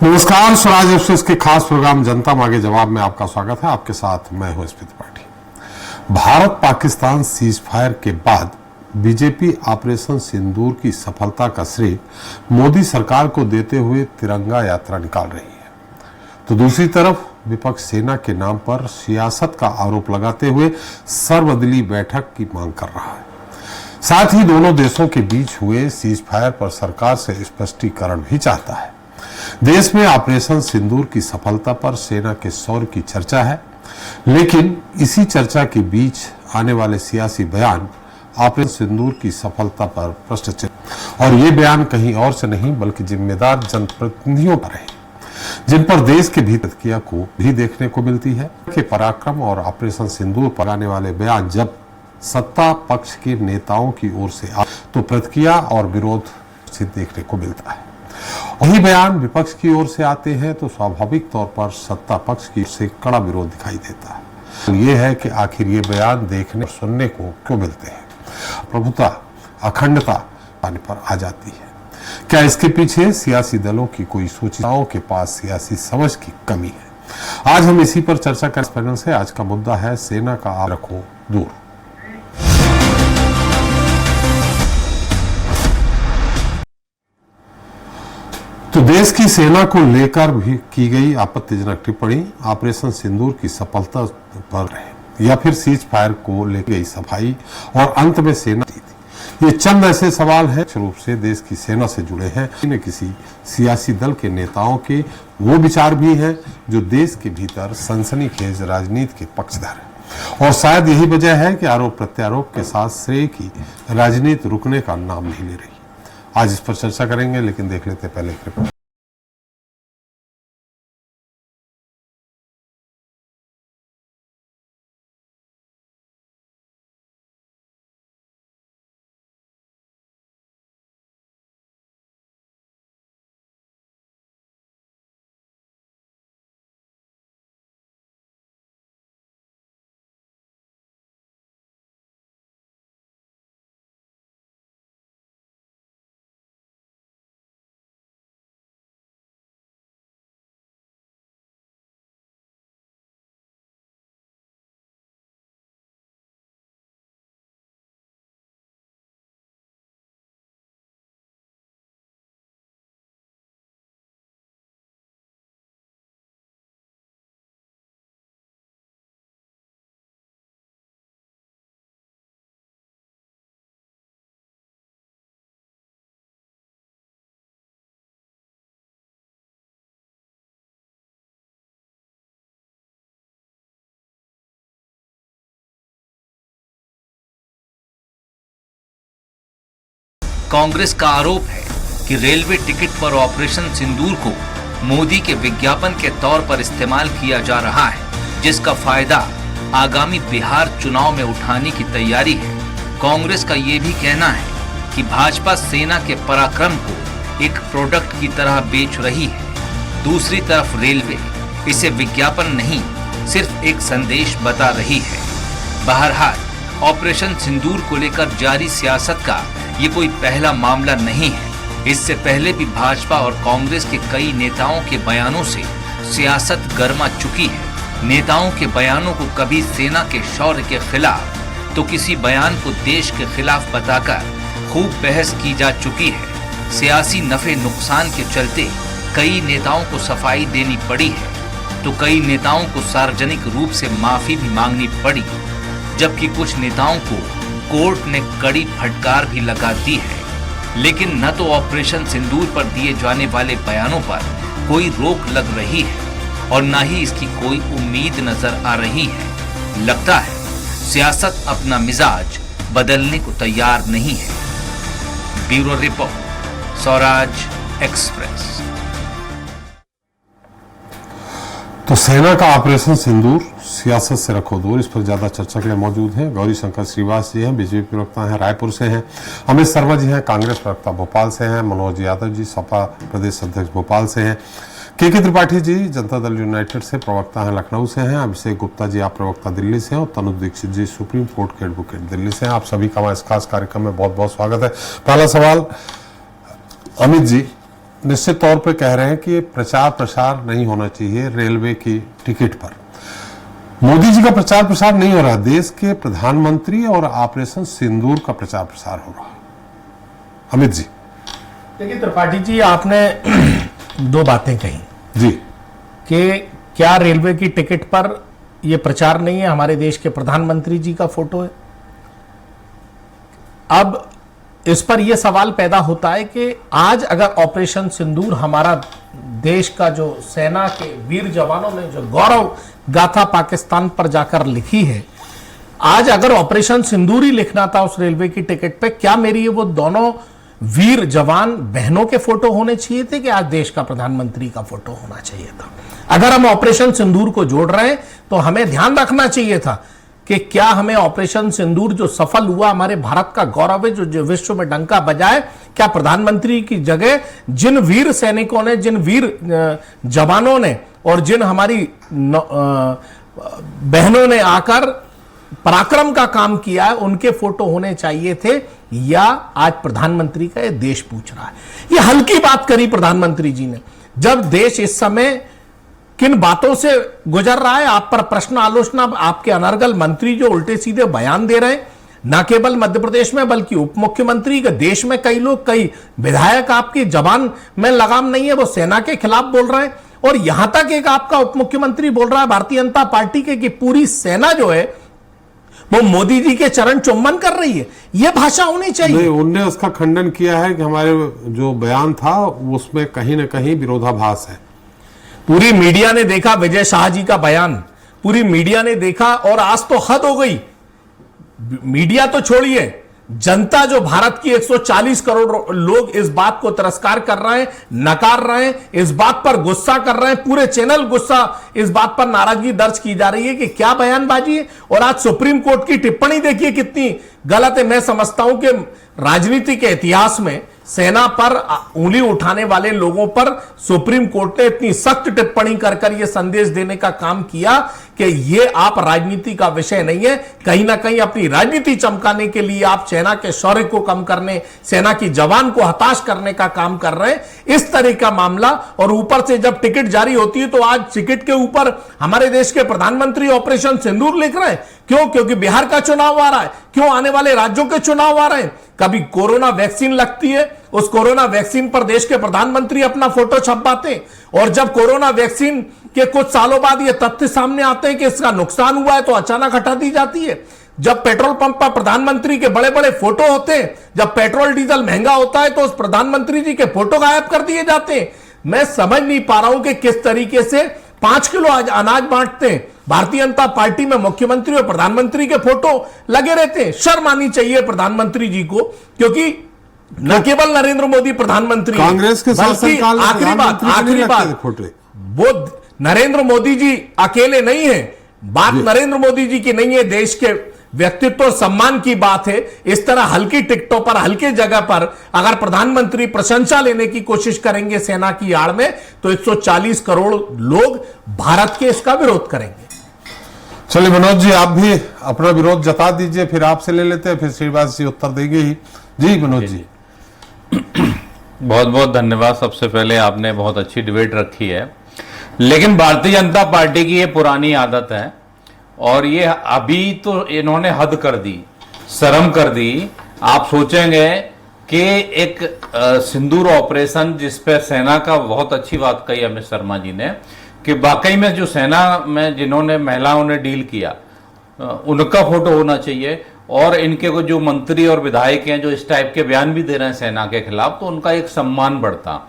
नमस्कार, स्वराज एक्सप्रेस के खास प्रोग्राम जनता मांगे जवाब में आपका स्वागत है। आपके साथ मैं हूं स्मित त्रिपाठी। भारत पाकिस्तान सीज फायर के बाद बीजेपी ऑपरेशन सिंदूर की सफलता का श्रेय मोदी सरकार को देते हुए तिरंगा यात्रा निकाल रही है, तो दूसरी तरफ विपक्ष सेना के नाम पर सियासत का आरोप लगाते हुए सर्वदलीय बैठक की मांग कर रहा है। साथ ही दोनों देशों के बीच हुए सीज फायर पर सरकार से स्पष्टीकरण भी चाहता है। देश में ऑपरेशन सिंदूर की सफलता पर सेना के शौर्य की चर्चा है, लेकिन इसी चर्चा के बीच आने वाले सियासी बयान ऑपरेशन सिंदूर की सफलता पर प्रश्न चिन्ह, और ये बयान कहीं और से नहीं बल्कि जिम्मेदार जनप्रतिनिधियों पर है, जिन पर देश के भीतर प्रतिक्रिया को भी देखने को मिलती है कि पराक्रम और ऑपरेशन सिंदूर पर आने वाले बयान जब सत्ता पक्ष के नेताओं की ओर से तो प्रतिक्रिया और विरोध से देखने को मिलता है। वही बयान विपक्ष की ओर से आते हैं तो स्वाभाविक तौर पर सत्ता पक्ष की ओर से कड़ा विरोध दिखाई देता है। तो ये है कि आखिर ये बयान देखने और सुनने को क्यों मिलते हैं? प्रभुता, अखंडता पाने पर आ जाती है। क्या इसके पीछे सियासी दलों की कोई सूचनाओं के पास सियासी समझ की कमी है? आज हम इसी पर चर्चा कर पैनल से। आज का मुद्दा है सेना का आप रखो दूर। तो देश की सेना को लेकर भी की गई आपत्तिजनक टिप्पणी ऑपरेशन सिंदूर की सफलता पर है या फिर सीज फायर को लेकर गई सफाई और अंत में सेना थी। ये चंद ऐसे सवाल हैं रूप से देश की सेना से जुड़े हैं, इन्हें किसी सियासी दल के नेताओं के वो विचार भी हैं जो देश के भीतर सनसनीखेज राजनीति के पक्षधर हैं, और शायद यही वजह है कि आरोप प्रत्यारोप के साथ श्रेय की राजनीति रुकने का नाम नहीं ले रही। आज इस पर चर्चा करेंगे, लेकिन देख लेते पहले एक रिपोर्ट। कांग्रेस का आरोप है कि रेलवे टिकट पर ऑपरेशन सिंदूर को मोदी के विज्ञापन के तौर पर इस्तेमाल किया जा रहा है, जिसका फायदा आगामी बिहार चुनाव में उठाने की तैयारी है। कांग्रेस का ये भी कहना है कि भाजपा सेना के पराक्रम को एक प्रोडक्ट की तरह बेच रही है। दूसरी तरफ रेलवे इसे विज्ञापन नहीं, सिर्फ एक संदेश बता रही है। बहरहाल ऑपरेशन सिंदूर को लेकर जारी सियासत का ये कोई पहला मामला नहीं है। इससे पहले भी भाजपा और कांग्रेस के कई नेताओं के बयानों से सियासत गर्मा चुकी है। नेताओं के बयानों को कभी सेना के शौर्य के खिलाफ तो किसी बयान को देश के खिलाफ बताकर खूब बहस की जा चुकी है। सियासी नफे नुकसान के चलते कई नेताओं को सफाई देनी पड़ी है, तो कई नेताओं को सार्वजनिक रूप से माफी भी मांगनी पड़ी, जबकि कुछ नेताओं को कोर्ट ने कड़ी फटकार भी लगा दी है। लेकिन न तो ऑपरेशन सिंदूर पर दिए जाने वाले बयानों पर कोई रोक लग रही है और न ही इसकी कोई उम्मीद नजर आ रही है। लगता है सियासत अपना मिजाज बदलने को तैयार नहीं है। Bureau report, Swaraj express. तो सेना का ऑपरेशन सिंदूर सियासत से रखो दूर, इस पर ज्यादा चर्चा के लिए मौजूद हैं गौरी शंकर श्रीवास जी हैं, बीजेपी प्रवक्ता हैं, रायपुर से हैं, अमित शर्मा जी हैं, कांग्रेस प्रवक्ता भोपाल से हैं, मनोज यादव जी सपा प्रदेश अध्यक्ष भोपाल से हैं, के त्रिपाठी जी जनता दल यूनाइटेड से प्रवक्ता हैं, लखनऊ से हैं, अभिषेक गुप्ता जी आप प्रवक्ता दिल्ली से हैं, और तनु दीक्षित जी सुप्रीम कोर्ट के एडवोकेट दिल्ली से हैं। आप सभी का इस खास कार्यक्रम में बहुत बहुत स्वागत है। पहला सवाल अमित जी, निश्चित तौर पे कह रहे हैं कि प्रचार प्रसार नहीं होना चाहिए रेलवे की टिकट पर। मोदी जी का प्रचार प्रसार नहीं हो रहा, देश के प्रधानमंत्री और ऑपरेशन सिंदूर का प्रचार प्रसार हो रहा है। अमित जी। देखिए त्रिपाठी जी, आपने दो बातें कही जी कि क्या रेलवे की टिकट पर यह प्रचार नहीं है, हमारे देश के प्रधानमंत्री जी का फोटो है। अब इस पर यह सवाल पैदा होता है कि आज अगर ऑपरेशन सिंदूर हमारा देश का जो सेना के वीर जवानों ने जो गौरव गाथा पाकिस्तान पर जाकर लिखी है, आज अगर ऑपरेशन सिंदूर ही लिखना था उस रेलवे की टिकट पे, क्या मेरी वो दोनों वीर जवान बहनों के फोटो होने चाहिए थे कि आज देश का प्रधानमंत्री का फोटो होना चाहिए था। अगर हम ऑपरेशन सिंदूर को जोड़ रहे हैं तो हमें ध्यान रखना चाहिए था कि क्या हमें ऑपरेशन सिंदूर जो सफल हुआ, हमारे भारत का गौरव है, जो विश्व में डंका बजाए, क्या प्रधानमंत्री की जगह जिन वीर सैनिकों ने, जिन वीर जवानों ने और जिन हमारी बहनों ने आकर पराक्रम का काम किया है, उनके फोटो होने चाहिए थे, या आज प्रधानमंत्री का यह देश पूछ रहा है। यह हल्की बात करी प्रधानमंत्री जी ने, जब देश इस समय किन बातों से गुजर रहा है। आप पर प्रश्न आलोचना, आपके अनर्गल मंत्री जो उल्टे सीधे बयान दे रहे हैं, न केवल मध्य प्रदेश में बल्कि उप मुख्यमंत्री के देश में कई लोग, कई विधायक आपकी जबान में लगाम नहीं है, वो सेना के खिलाफ बोल रहे हैं। और यहां तक एक आपका उप मुख्यमंत्री बोल रहा है भारतीय जनता पार्टी के कि पूरी सेना जो है वो मोदी जी के चरण चुम्बन कर रही है। यह भाषा होनी चाहिए। नहीं, उनने उसका खंडन किया है कि हमारे जो बयान था उसमें कहीं ना कहीं विरोधाभास है। पूरी मीडिया ने देखा विजय शाह जी का बयान, पूरी मीडिया ने देखा, और आज तो हद हो गई। मीडिया तो छोड़िए, जनता जो भारत की 140 करोड़ लोग इस बात को तिरस्कार कर रहे हैं, नकार रहे हैं, इस बात पर गुस्सा कर रहे हैं, पूरे चैनल गुस्सा, इस बात पर नाराजगी दर्ज की जा रही है कि क्या बयानबाजी है। और आज सुप्रीम कोर्ट की टिप्पणी देखिए कितनी गलत है। मैं समझता हूं कि राजनीति के इतिहास में सेना पर उंगली उठाने वाले लोगों पर सुप्रीम कोर्ट ने इतनी सख्त टिप्पणी कर यह संदेश देने का काम किया कि यह आप राजनीति का विषय नहीं है। कहीं ना कहीं अपनी राजनीति चमकाने के लिए आप सेना के शौर्य को कम करने, सेना की जवान को हताश करने का काम कर रहे हैं। इस तरह का मामला, और ऊपर से जब टिकट जारी होती है तो आज टिकट के ऊपर हमारे देश के प्रधानमंत्री ऑपरेशन सिंदूर लिख रहे हैं। क्यों? क्योंकि बिहार का चुनाव आ रहा है। क्यों? आने वाले राज्यों के चुनाव आ रहे हैं। कभी कोरोना वैक्सीन लगती है, उस कोरोना वैक्सीन पर देश के प्रधानमंत्री अपना फोटो छपवाते हैं, और जब कोरोना वैक्सीन के कुछ सालों बाद ये तथ्य सामने आते हैं कि इसका नुकसान हुआ है तो अचानक हटा दी जाती है। जब पेट्रोल पंप पर प्रधानमंत्री के बड़े बड़े फोटो होते हैं, जब पेट्रोल डीजल महंगा होता है तो उस प्रधानमंत्री जी के फोटो गायब कर दिए जाते हैं। मैं समझ नहीं पा रहा हूं कि किस तरीके से 5 किलो अनाज बांटते हैं, भारतीय जनता पार्टी में मुख्यमंत्री और प्रधानमंत्री के फोटो लगे रहते हैं। शर्म आनी चाहिए प्रधानमंत्री जी को, क्योंकि न केवल नरेंद्र मोदी प्रधानमंत्री, कांग्रेस के शासनकाल में आखिरी बात, वो नरेंद्र मोदी जी अकेले नहीं है, बात नरेंद्र मोदी जी की नहीं है, देश के व्यक्तित्व और सम्मान की बात है। इस तरह हल्की टिकटों पर, हल्के जगह पर अगर प्रधानमंत्री प्रशंसा लेने की कोशिश करेंगे सेना की आड़ में, तो 140 करोड़ लोग भारत के इसका विरोध करेंगे। चलिए मनोज जी, आप भी अपना विरोध जता दीजिए, फिर आपसे ले लेते हैं, फिर श्रीवास जी उत्तर देंगे ही। जी मनोज जी। बहुत बहुत धन्यवाद। सबसे पहले आपने बहुत अच्छी डिबेट रखी है, लेकिन भारतीय जनता पार्टी की ये पुरानी आदत है, और ये अभी तो इन्होंने हद कर दी, शर्म कर दी। आप सोचेंगे कि एक सिंदूर ऑपरेशन, जिस पे सेना का बहुत अच्छी बात कही अमित शर्मा जी ने, कि वाकई में जो सेना में जिन्होंने महिलाओं ने डील किया उनका फोटो होना चाहिए, और इनके को जो मंत्री और विधायक हैं जो इस टाइप के बयान भी दे रहे हैं सेना के खिलाफ, तो उनका एक सम्मान बढ़ता।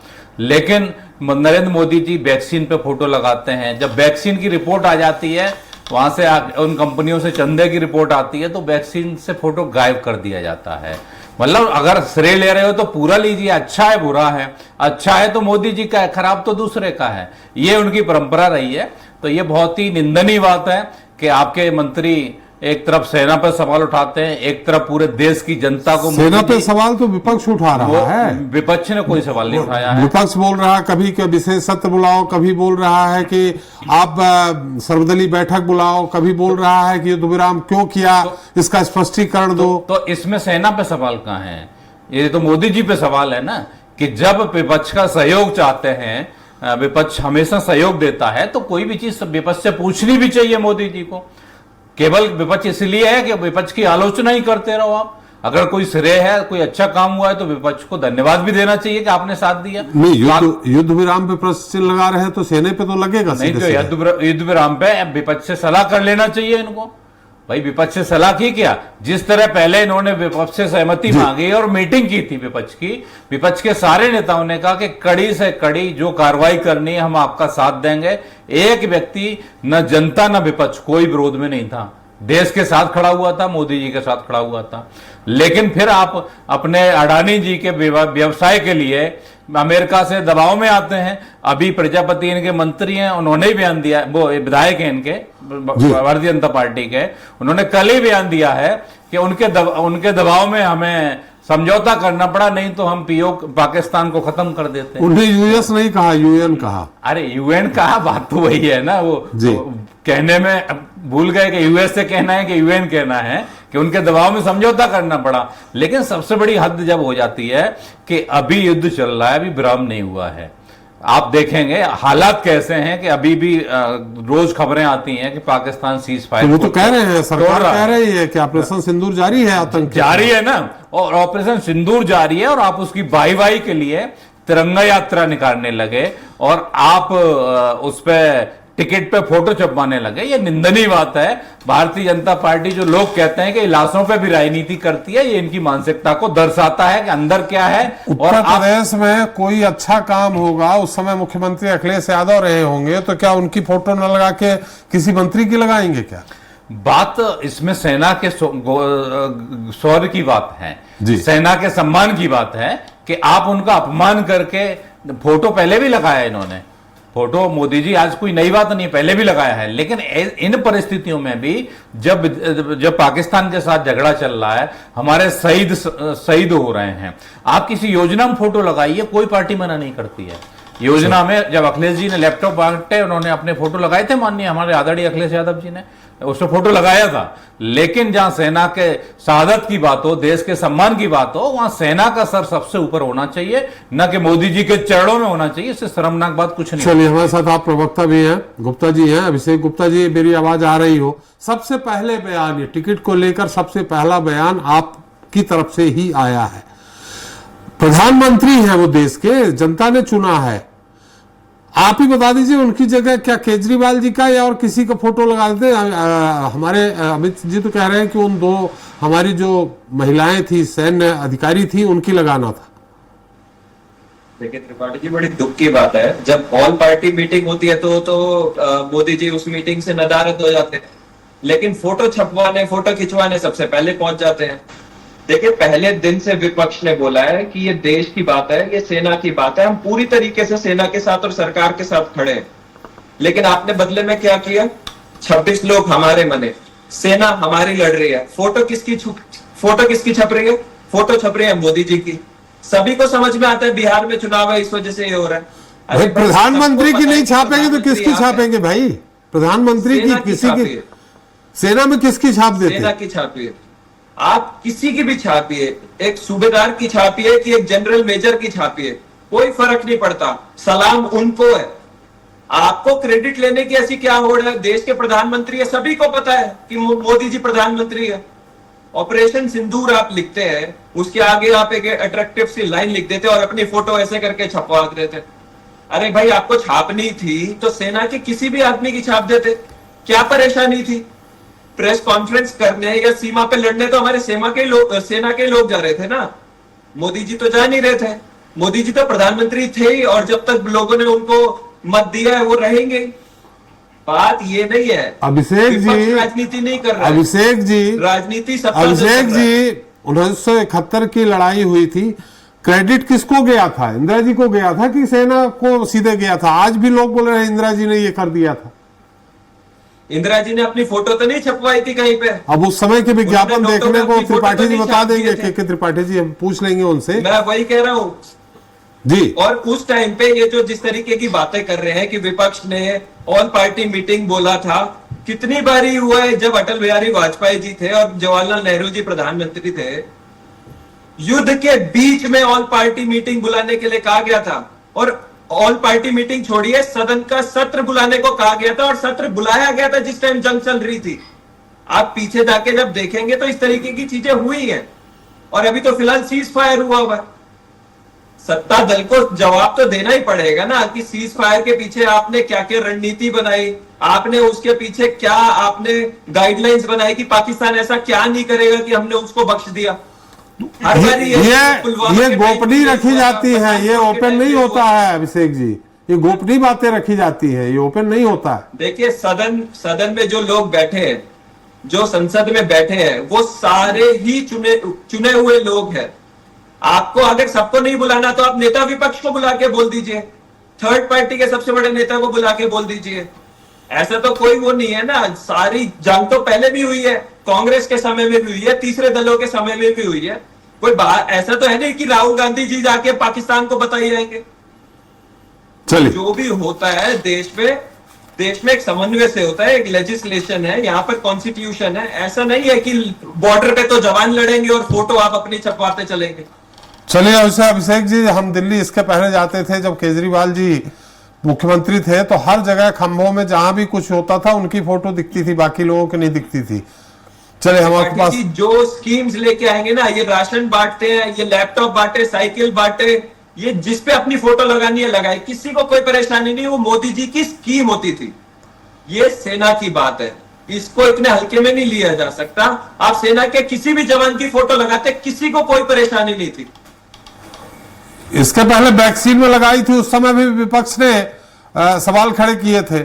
लेकिन नरेंद्र मोदी जी वैक्सीन पे फोटो लगाते हैं, जब वैक्सीन की रिपोर्ट आ जाती है, वहां से उन कंपनियों से चंदे की रिपोर्ट आती है, तो वैक्सीन से फोटो गायब कर दिया जाता है। मतलब अगर श्रेय ले रहे हो तो पूरा लीजिए, अच्छा है बुरा है, अच्छा है तो मोदी जी का है, खराब तो दूसरे का है। ये उनकी परंपरा रही है। तो ये बहुत ही निंदनीय बात है कि आपके मंत्री एक तरफ सेना पर सवाल उठाते हैं, एक तरफ पूरे देश की जनता को। सेना पे सवाल तो विपक्ष उठा रहा है, विपक्ष ने कोई सवाल नहीं उठाया है। विपक्ष बोल रहा है कभी कि विशेष सत्र बुलाओ, कभी बोल रहा है कि आप सर्वदलीय बैठक बुलाओ, कभी बोल रहा है कि युद्ध विराम क्यों किया, इसका स्पष्टीकरण दो। तो इसमें सेना पे सवाल कहां है? ये तो मोदी जी पे सवाल है ना, कि जब विपक्ष का सहयोग चाहते हैं, विपक्ष हमेशा सहयोग देता है, तो कोई भी चीज विपक्ष से पूछनी भी चाहिए मोदी जी को। केवल विपक्ष इसलिए है कि विपक्ष की आलोचना ही करते रहो आप। अगर कोई श्रेय है, कोई अच्छा काम हुआ है, तो विपक्ष को धन्यवाद भी देना चाहिए कि आपने साथ दिया। नहीं, युद्ध विराम पे प्रश्न लगा रहे हैं तो सेना पे तो लगेगा नहीं, तो युद्ध विराम पे विपक्ष से सलाह कर लेना चाहिए इनको। भाई विपक्ष से सलाह की क्या? जिस तरह पहले इन्होंने विपक्ष से सहमति मांगी और मीटिंग की थी विपक्ष की, विपक्ष के सारे नेताओं ने कहा कि कड़ी से कड़ी जो कार्रवाई करनी है हम आपका साथ देंगे। एक व्यक्ति, न जनता न विपक्ष, कोई विरोध में नहीं था, देश के साथ खड़ा हुआ था, मोदी जी के साथ खड़ा हुआ था। लेकिन फिर आप अपने अडानी जी के व्यवसाय के लिए अमेरिका से दबाव में आते हैं। अभी प्रजापति इनके मंत्री हैं, उन्होंने ही बयान दिया, वो विधायक हैं इनके भारतीय जनता पार्टी के, उन्होंने कल ही बयान दिया है कि उनके दबाव में हमें समझौता करना पड़ा, नहीं तो हम पाकिस्तान को खत्म कर देते हैं। उन्हें यूएस नहीं कहा, यूएन कहा। अरे यूएन कहा, बात तो वही है ना, वो कहने में भूल गए कि यूएस से कहना है कि यूएन कहना है, कि उनके दबाव में समझौता करना पड़ा। लेकिन सबसे बड़ी हद जब हो जाती है कि अभी युद्ध चल रहा है, अभी विराम नहीं हुआ है। आप देखेंगे हालात कैसे हैं कि अभी भी रोज खबरें आती हैं कि पाकिस्तान सीज फायर, वो तो कह रहे हैं, सरकार कह रही है कि ऑपरेशन सिंदूर जारी है, आतंक जारी है ना, और ऑपरेशन सिंदूर जारी है, और आप उसकी वाई के लिए तिरंगा यात्रा निकालने लगे और आप उस पर टिकट पे फोटो छपवाने लगे। ये निंदनीय बात है। भारतीय जनता पार्टी, जो लोग कहते हैं कि लाशों पे भी राजनीति करती है, ये इनकी मानसिकता को दर्शाता है कि अंदर क्या है। उत्तर प्रदेश में कोई अच्छा काम होगा, उस समय मुख्यमंत्री अखिलेश यादव रहे होंगे, तो क्या उनकी फोटो न लगा के किसी मंत्री की लगाएंगे क्या? बात इसमें सेना के शौर्य की बात है, सेना के सम्मान की बात है कि आप उनका अपमान करके फोटो पहले भी लगाया इन्होंने। फोटो मोदी जी आज कोई नई बात नहीं, पहले भी लगाया है। लेकिन इन परिस्थितियों में भी जब पाकिस्तान के साथ झगड़ा चल रहा है, हमारे शहीद हो रहे हैं, आप किसी योजना में फोटो लगाइए, कोई पार्टी मना नहीं करती है। योजना में जब अखिलेश जी ने लैपटॉप बांटे, उन्होंने अपने फोटो लगाए थे, माननीय हमारे आदरणीय अखिलेश यादव जी ने उसमें फोटो लगाया था। लेकिन जहां सेना के शहादत की बात हो, देश के सम्मान की बात हो, वहां सेना का सर सबसे ऊपर होना चाहिए, न कि मोदी जी के चरणों में होना चाहिए। इससे शर्मनाक बात कुछ नहीं। चलिए, हमारे साथ आप प्रवक्ता भी हैं, गुप्ता जी हैं, अभिषेक गुप्ता जी, मेरी आवाज आ रही हो? सबसे पहले बयान, ये टिकट को लेकर सबसे पहला बयान आपकी तरफ से ही आया है। प्रधानमंत्री हैं वो, देश के जनता ने चुना है। आप ही बता दीजिए, उनकी जगह क्या केजरीवाल जी का या और किसी का फोटो लगा देते? हमारे अमित जी तो कह रहे हैं कि उन दो हमारी जो महिलाएं थी, सैन्य अधिकारी थी, उनकी लगाना था। देखिए त्रिपाठी जी, बड़ी दुख की बात है, जब ऑल पार्टी मीटिंग होती है तो मोदी जी उस मीटिंग से नदारद हो जाते हैं, लेकिन फोटो छपवाने, फोटो खिंचवाने सबसे पहले पहुंच जाते हैं। देखिए, पहले दिन से विपक्ष ने बोला है कि ये देश की बात है, ये सेना की बात है, हम पूरी तरीके से सेना के साथ और सरकार के साथ खड़े हैं। लेकिन आपने बदले में क्या किया? 26 लोग हमारे मने, सेना हमारी लड़ रही है। फोटो किसकी छप रही है? फोटो छप रही है मोदी जी की। सभी को समझ में आता है बिहार में चुनाव है, इस वजह से ये हो रहा है। भाई प्रधानमंत्री की नहीं छापेंगे तो किसकी छापेंगे भाई? प्रधानमंत्री की, किसी की, सेना में किसकी छाप देते? सेना की छापिए, आप किसी की भी छापिए, एक सूबेदार की छापिए कि एक जनरल मेजर की छापिए, कोई फर्क नहीं पड़ता, सलाम उनको है। आपको क्रेडिट लेने की ऐसी क्या होड़ है? देश के प्रधानमंत्री है, सभी को पता है कि मोदी जी प्रधानमंत्री है। ऑपरेशन सिंदूर आप लिखते हैं, उसके आगे आप एक अट्रैक्टिव सी लाइन लिख देते और अपनी फोटो ऐसे करके छपवा देते। अरे भाई, आपको छापनी थी तो सेना के किसी भी आदमी की छाप देते, क्या परेशानी थी? प्रेस कॉन्फ्रेंस करने या सीमा पे लड़ने तो हमारे सेना के लोग जा रहे थे ना, मोदी जी तो जा नहीं रहे थे। मोदी जी तो प्रधानमंत्री थे ही, और जब तक लोगों ने उनको मत दिया है वो रहेंगे। बात ये नहीं है, अभिषेक जी राजनीति नहीं कर रहा है। अभिषेक जी, राजनीति अभिषेक जी, 1971 की लड़ाई हुई थी, क्रेडिट किसको गया था? इंदिरा जी को गया था कि सेना को सीधे गया था? आज भी लोग बोल रहे हैं इंदिरा जी ने ये कर दिया था। इंदिरा जी ने अपनी फोटो तो नहीं छपवाई थी कहीं पे। अब उस समय के विज्ञापन देखने को त्रिपाठी जी बता देंगे कि त्रिपाठी जी, हम पूछ लेंगे उनसे। मैं वही कह रहा हूँ जी। और उस टाइम पे ये जो जिस तरीके की बातें कर रहे हैं कि विपक्ष ने ऑल पार्टी मीटिंग बोला था, कितनी बारी हुआ है जब अटल बिहारी वाजपेयी जी थे और जवाहरलाल नेहरू जी प्रधानमंत्री थे, युद्ध के बीच में ऑल पार्टी मीटिंग बुलाने के लिए कहा गया था, और ऑल पार्टी मीटिंग छोड़िए, सदन का सत्र बुलाने को कहा गया था, और सत्र बुलाया गया था जिस टाइम जंग चल रही थी। आप पीछे जाके जब देखेंगे तो इस तरीके की चीजें हुई हैं, और अभी तो फिलहाल सीज फायर हुआ हुआ है। सत्ता दल को जवाब तो देना ही पड़ेगा ना कि सीज फायर के पीछे आपने क्या क्या रणनीति बनाई, आपने उसके पीछे क्या आपने गाइडलाइंस बनाई कि पाकिस्तान ऐसा क्या नहीं करेगा कि हमने उसको बख्श दिया। हर बार ये गोपनीय रखी जाती है, ये ओपन नहीं होता है अभिषेक जी, ये गोपनीय बातें रखी जाती है, ये ओपन नहीं होता है। देखिए सदन में जो लोग बैठे हैं, जो संसद में बैठे हैं, वो सारे ही चुने हुए लोग हैं। आपको अगर सबको नहीं बुलाना तो आप नेता विपक्ष को बुला के बोल दीजिए, थर्ड पार्टी के सबसे बड़े नेता को बुला के बोल दीजिए। ऐसा तो कोई वो नहीं है ना, सारी जंग तो पहले भी हुई है, कांग्रेस के समय में भी हुई है, तीसरे दलों के समय में भी हुई है। कोई बात ऐसा तो है नहीं कि राहुल गांधी जी जाके पाकिस्तान को बताई जाएंगे। चलिए, जो भी होता है देश में एक समन्वय से होता है, एक लेजिस्लेशन है, यहाँ पर कॉन्स्टिट्यूशन है। ऐसा नहीं है कि बॉर्डर पे तो जवान लड़ेंगे और फोटो आप अपनी छपवाते चलेंगे। चलिए वैसे अभिषेक जी, हम दिल्ली इसके पहले जाते थे जब केजरीवाल जी मुख्यमंत्री थे, तो हर जगह खंभों में जहां भी कुछ होता था उनकी फोटो दिखती थी, बाकी लोगों की नहीं दिखती थी। चले हमारे पास जो स्कीम्स लेके आएंगे ना, ये राशन बांटते हैं, ये लैपटॉप बांटे, साइकिल बांटे, ये जिस पे अपनी फोटो लगानी है लगाए, किसी को कोई परेशानी नहीं। वो मोदी जी की स्कीम होती थी, ये सेना की बात है, इसको इतने हल्के में नहीं लिया जा सकता। आप सेना के किसी भी जवान की फोटो लगाते, किसी को कोई परेशानी नहीं थी। इसके पहले वैक्सीन में लगाई थी, उस समय भी विपक्ष ने सवाल खड़े किए थे।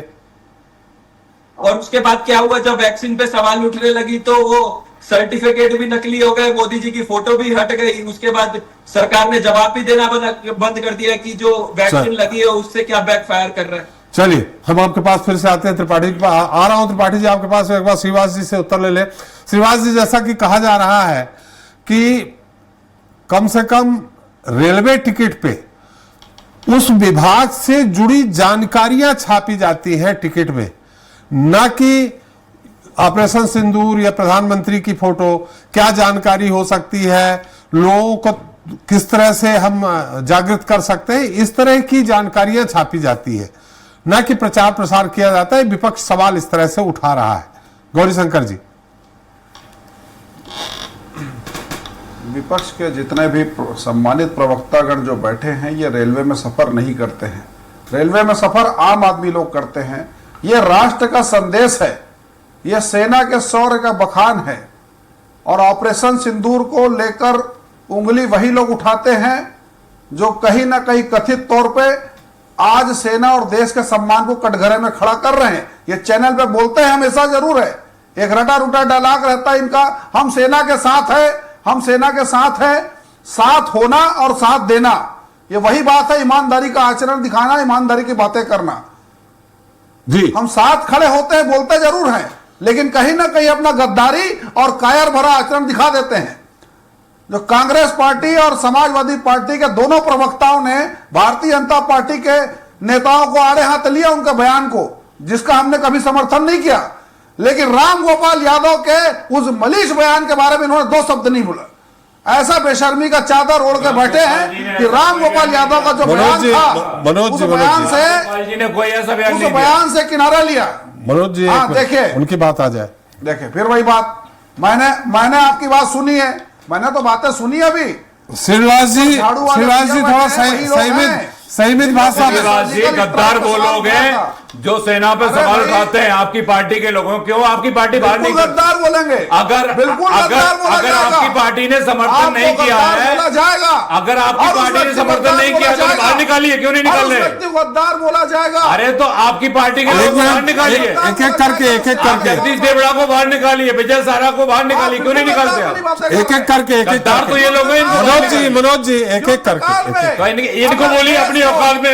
और उसके बाद क्या हुआ, जब वैक्सीन पे सवाल उठने लगी तो वो सर्टिफिकेट भी नकली हो गए, मोदी जी की फोटो भी हट गई। उसके बाद सरकार ने जवाब भी देना बंद कर दिया कि जो वैक्सीन लगी है उससे क्या बैकफायर कर रहा है। चलिए हम आपके पास फिर से आते हैं, त्रिपाठी जी आ रहा हूं। त्रिपाठी जी आपके पास एक बार श्रीवास जी से उत्तर ले ले। श्रीवास जी, जैसा कि कहा जा रहा है कि कम से कम रेलवे टिकट पे उस विभाग से जुड़ी जानकारियां छापी जाती हैं टिकट में, न कि ऑपरेशन सिंदूर या प्रधानमंत्री की फोटो। क्या जानकारी हो सकती है, लोगों को किस तरह से हम जागृत कर सकते हैं, इस तरह की जानकारियां छापी जाती है, न कि प्रचार प्रसार किया जाता है। विपक्ष सवाल इस तरह से उठा रहा है। गौरीशंकर जी, विपक्ष के जितने भी सम्मानित प्रवक्तागण जो बैठे हैं, ये रेलवे में सफर नहीं करते हैं। रेलवे में सफर आम आदमी लोग करते हैं। ये राष्ट्र का संदेश है, यह सेना के शौर्य का बखान है। और ऑपरेशन सिंदूर को लेकर उंगली वही लोग उठाते हैं जो कहीं ना कहीं कथित तौर पे आज सेना और देश के सम्मान को कटघरे में खड़ा कर रहे हैं। ये चैनल पे बोलते हैं हमेशा, जरूर है, एक रटा रुटा डायलॉग रहता है इनका, हम सेना के साथ है, हम सेना के साथ है। साथ होना और साथ देना, ये वही बात है, ईमानदारी का आचरण दिखाना, ईमानदारी की बातें करना जी। हम साथ खड़े होते हैं, बोलते जरूर हैं, लेकिन कहीं ना कहीं अपना गद्दारी और कायर भरा आचरण दिखा देते हैं। जो कांग्रेस पार्टी और समाजवादी पार्टी के दोनों प्रवक्ताओं ने भारतीय जनता पार्टी के नेताओं को आड़े हाथ लिया, उनके बयान को, जिसका हमने कभी समर्थन नहीं किया, लेकिन राम गोपाल यादव के उस मलीज बयान के बारे में इन्होंने दो शब्द नहीं बोला। ऐसा बेशर्मी का चादर ओढ़ के बैठे हैं कि राम गोपाल यादव का जो बयान था, उस बयान से किनारा लिया। मनोज जी, देखिए उनकी बात आ जाए। देखिए फिर वही बात, मैंने आपकी बात सुनी है, मैंने तो बातें सुनी अभी। श्रीनिवास जी थोड़ा संयमित भाषा में। जी, गद्दार वो लोग हैं जो सेना पर सवाल उठाते हैं आपकी पार्टी के लोगों। क्यों आपकी पार्टी बाहर नहीं, गद्दार बोलेंगे अगर आपकी पार्टी ने समर्थन नहीं किया है, अगर आपकी पार्टी ने समर्थन नहीं किया तो बाहर निकालिए। क्यों नहीं निकाल रहे? गद्दार बोला जाएगा। अरे तो आपकी पार्टी के लोग बाहर निकालिए, एक एक करके जगदीश देवड़ा को बाहर निकालिए, विजय सारा को बाहर निकालिए। क्यों नहीं निकालते आप? एक एक करके गद्दार तो ये लोग हैं। मनोज जी एक एक करके इनको बोलिए अपनी औकात में,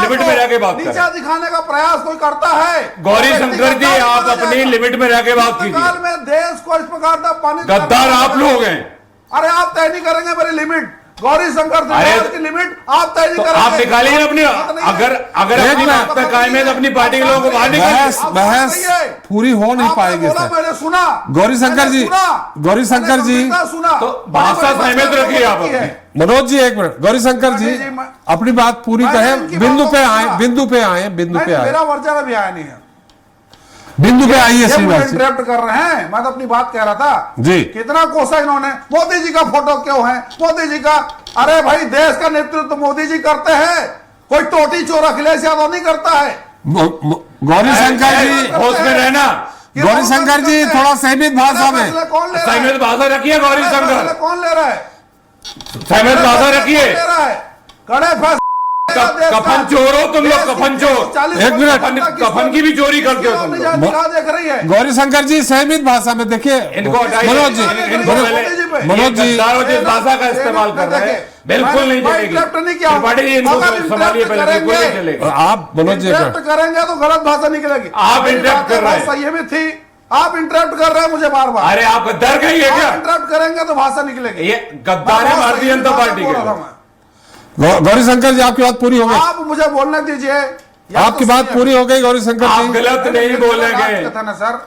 लिमिट में रह के बात करें। नीचा दिखाने का प्रयास कोई करता है, गौरी शंकर जी, आप अपनी लिमिट में रह के बात कीजिए। में देश को इस प्रकार का पानी, गद्दार आप लोग हैं। अरे आप तय नहीं करेंगे मेरी लिमिट, गौरी शंकर अरे की लिमिट आप तय नहीं तो करेंगे। आप निकालिए अपनी, अगर अपनी बात पे कायम है तो अपनी पार्टी के लोगों को बाहर निकालिए। बहस पूरी हो नहीं पाएगी सर। मैंने सुना गौरी शंकर जी, गौरी शंकर जी, सुना तो भाषा सहमत रखिए आप अपनी। मनोज जी एक मिनट, गौरी शंकर जी अपनी बात पूरी कहें, बिंदु पे आए, बिंदु पे आए, बिंदु पे आए, मेरा वर्जन अभी आया नहीं है, बिंदु पे आइए श्रीवास जी। इंटरप्ट कर रहे हैं, मैं तो अपनी बात कह रहा था जी। कितना कोसा इन्होंने, मोदी जी का फोटो क्यों है, मोदी जी का, अरे भाई देश का नेतृत्व तो मोदी जी करते हैं, कोई टोटी चोर अखिलेश यादव नहीं करता है। गौरी शंकर जी होश में रहना। गौरी शंकर जी थोड़ा सहमित भाषा में, कौन ले रहा है, सहमत भाषा रखिए गौरी शंकर, कौन ले रहा है, सहमत भाषा रखिए। ले रहा है कड़े फैसले, कफन चोर हो तुम लोग, कफन चोर। एक मिनट, कफन की भी चोरी करते हो तुम लोग। देख रही है गौरी शंकर जी सहमित भाषा में देखिए, इनको हटाइए। मनोज जी, इनको पहले- मनोज जी, गद्दार जिस भाषा का इस्तेमाल कर रहे हैं बिल्कुल नहीं चलेगी। त्रिपाठी जी इनको संभालिए पहले, बिल्कुल नहीं चलेगा। आप मनोज जी इंटरप्ट करेंगे तो गलत भाषा निकलेगी। आप इंटरप्ट कर रहे हैं। सही में थी, आप इंटरप्ट कर रहे हैं मुझे बार बार। अरे आप गद्दार कहीं है क्या? इंटरप्ट करेंगे तो भाषा निकलेगी। ये गद्दार है भारतीय जनता पार्टी के। गौरी शंकर जी आपकी बात पूरी हो गई, आप मुझे बोलने दीजिए, आपकी बात पूरी हो गई गौरी शंकर आप जी। गलत नहीं बोलेंगे था ना सर,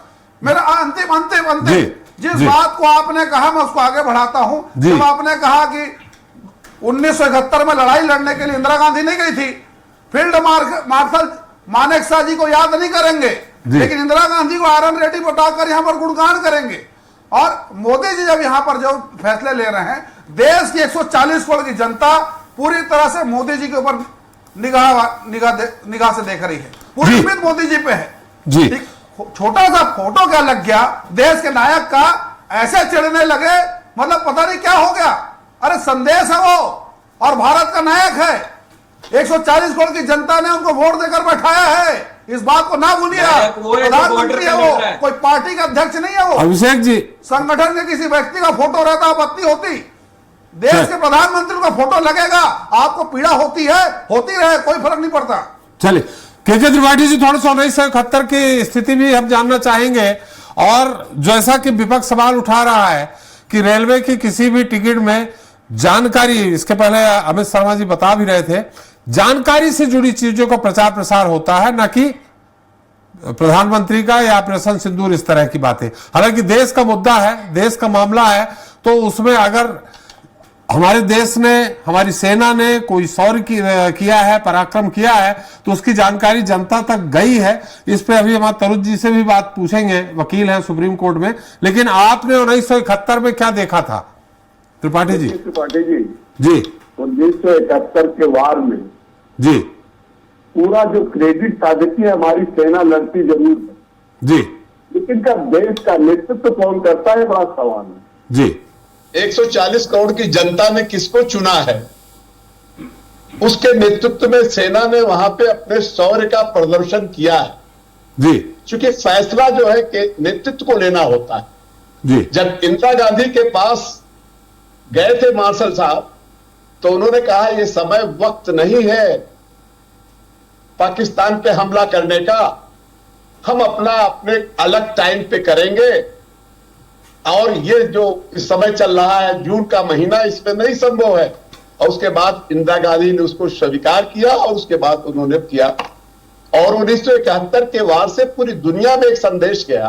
मेरा अंतिम अंतिम जी, अंतिम जिस जी। बात को आपने कहा मैं उसको आगे बढ़ाता हूं। जी। जब आपने कहा कि 1971 में लड़ाई लड़ने के लिए इंदिरा गांधी नहीं गई थी, फील्ड मार्शल मानेकशॉ जी को याद नहीं करेंगे, लेकिन इंदिरा गांधी को आयरन रेड्डी बताकर यहां पर गुणगान करेंगे। और मोदी जी जब यहां पर जो फैसले ले रहे हैं, देश की 140 करोड़ की जनता पूरी तरह से मोदी जी के ऊपर निगाह से देख रही है, पूरी जी। उम्मीद मोदी जी पे है जी। एक छोटा सा फोटो क्या लग गया देश के नायक का, ऐसे चिढ़ने लगे, मतलब पता नहीं क्या हो गया। अरे संदेश है वो, और भारत का नायक है, 140 करोड़ की जनता ने उनको वोट देकर बैठाया है, इस बात को ना भूलिए। नायक वो है जो प्रधानमंत्री है border पे वो, लड़ रहा है। कोई पार्टी का अध्यक्ष नहीं है वो, अभिषेक जी, संगठन के किसी व्यक्ति का फोटो रहता आपत्ति होती, देश के प्रधानमंत्री का फोटो लगेगा, आपको पीड़ा होती है, होती रहे, कोई फर्क नहीं पड़ता। चलिए के त्रिपाठी जी, थोड़ा सा 1971 की स्थिति भी हम जानना चाहेंगे। और जैसा कि विपक्ष सवाल उठा रहा है कि रेलवे की किसी भी टिकट में जानकारी, इसके पहले अमित शर्मा जी बता भी रहे थे, जानकारी से जुड़ी चीजों का प्रचार प्रसार होता है, न कि प्रधानमंत्री का या ऑपरेशन सिंदूर, इस तरह की बातें। हालांकि देश का मुद्दा है, देश का मामला है, तो उसमें अगर हमारे देश ने, हमारी सेना ने कोई शौर्य किया है, पराक्रम किया है, तो उसकी जानकारी जनता तक गई है। इस पे अभी हमारे तरुण जी से भी बात पूछेंगे, वकील हैं सुप्रीम कोर्ट में। लेकिन आपने 1971 में क्या देखा था त्रिपाठी जी? त्रिपाठी जी, जी 1971 के वार में जी पूरा जो क्रेडिट था, देखिए हमारी सेना लड़ती जरूर है, जी लेकिन क्या देश का नेतृत्व कौन करता है, बड़ा सवाल है। जी 140 करोड़ की जनता ने किसको चुना है, उसके नेतृत्व में सेना ने वहां पे अपने शौर्य का प्रदर्शन किया है। जी क्योंकि फैसला जो है कि नेतृत्व को लेना होता है। जी जब इंदिरा गांधी के पास गए थे मार्शल साहब, तो उन्होंने कहा यह समय वक्त नहीं है पाकिस्तान पे हमला करने का, हम अपने अलग टाइम पे करेंगे, और ये जो इस समय चल रहा है जून का महीना, इसमें नहीं संभव है। और उसके बाद इंदिरा गांधी ने उसको स्वीकार किया, और उसके बाद उन्होंने किया। और 1971 के वार से पूरी दुनिया में एक संदेश गया,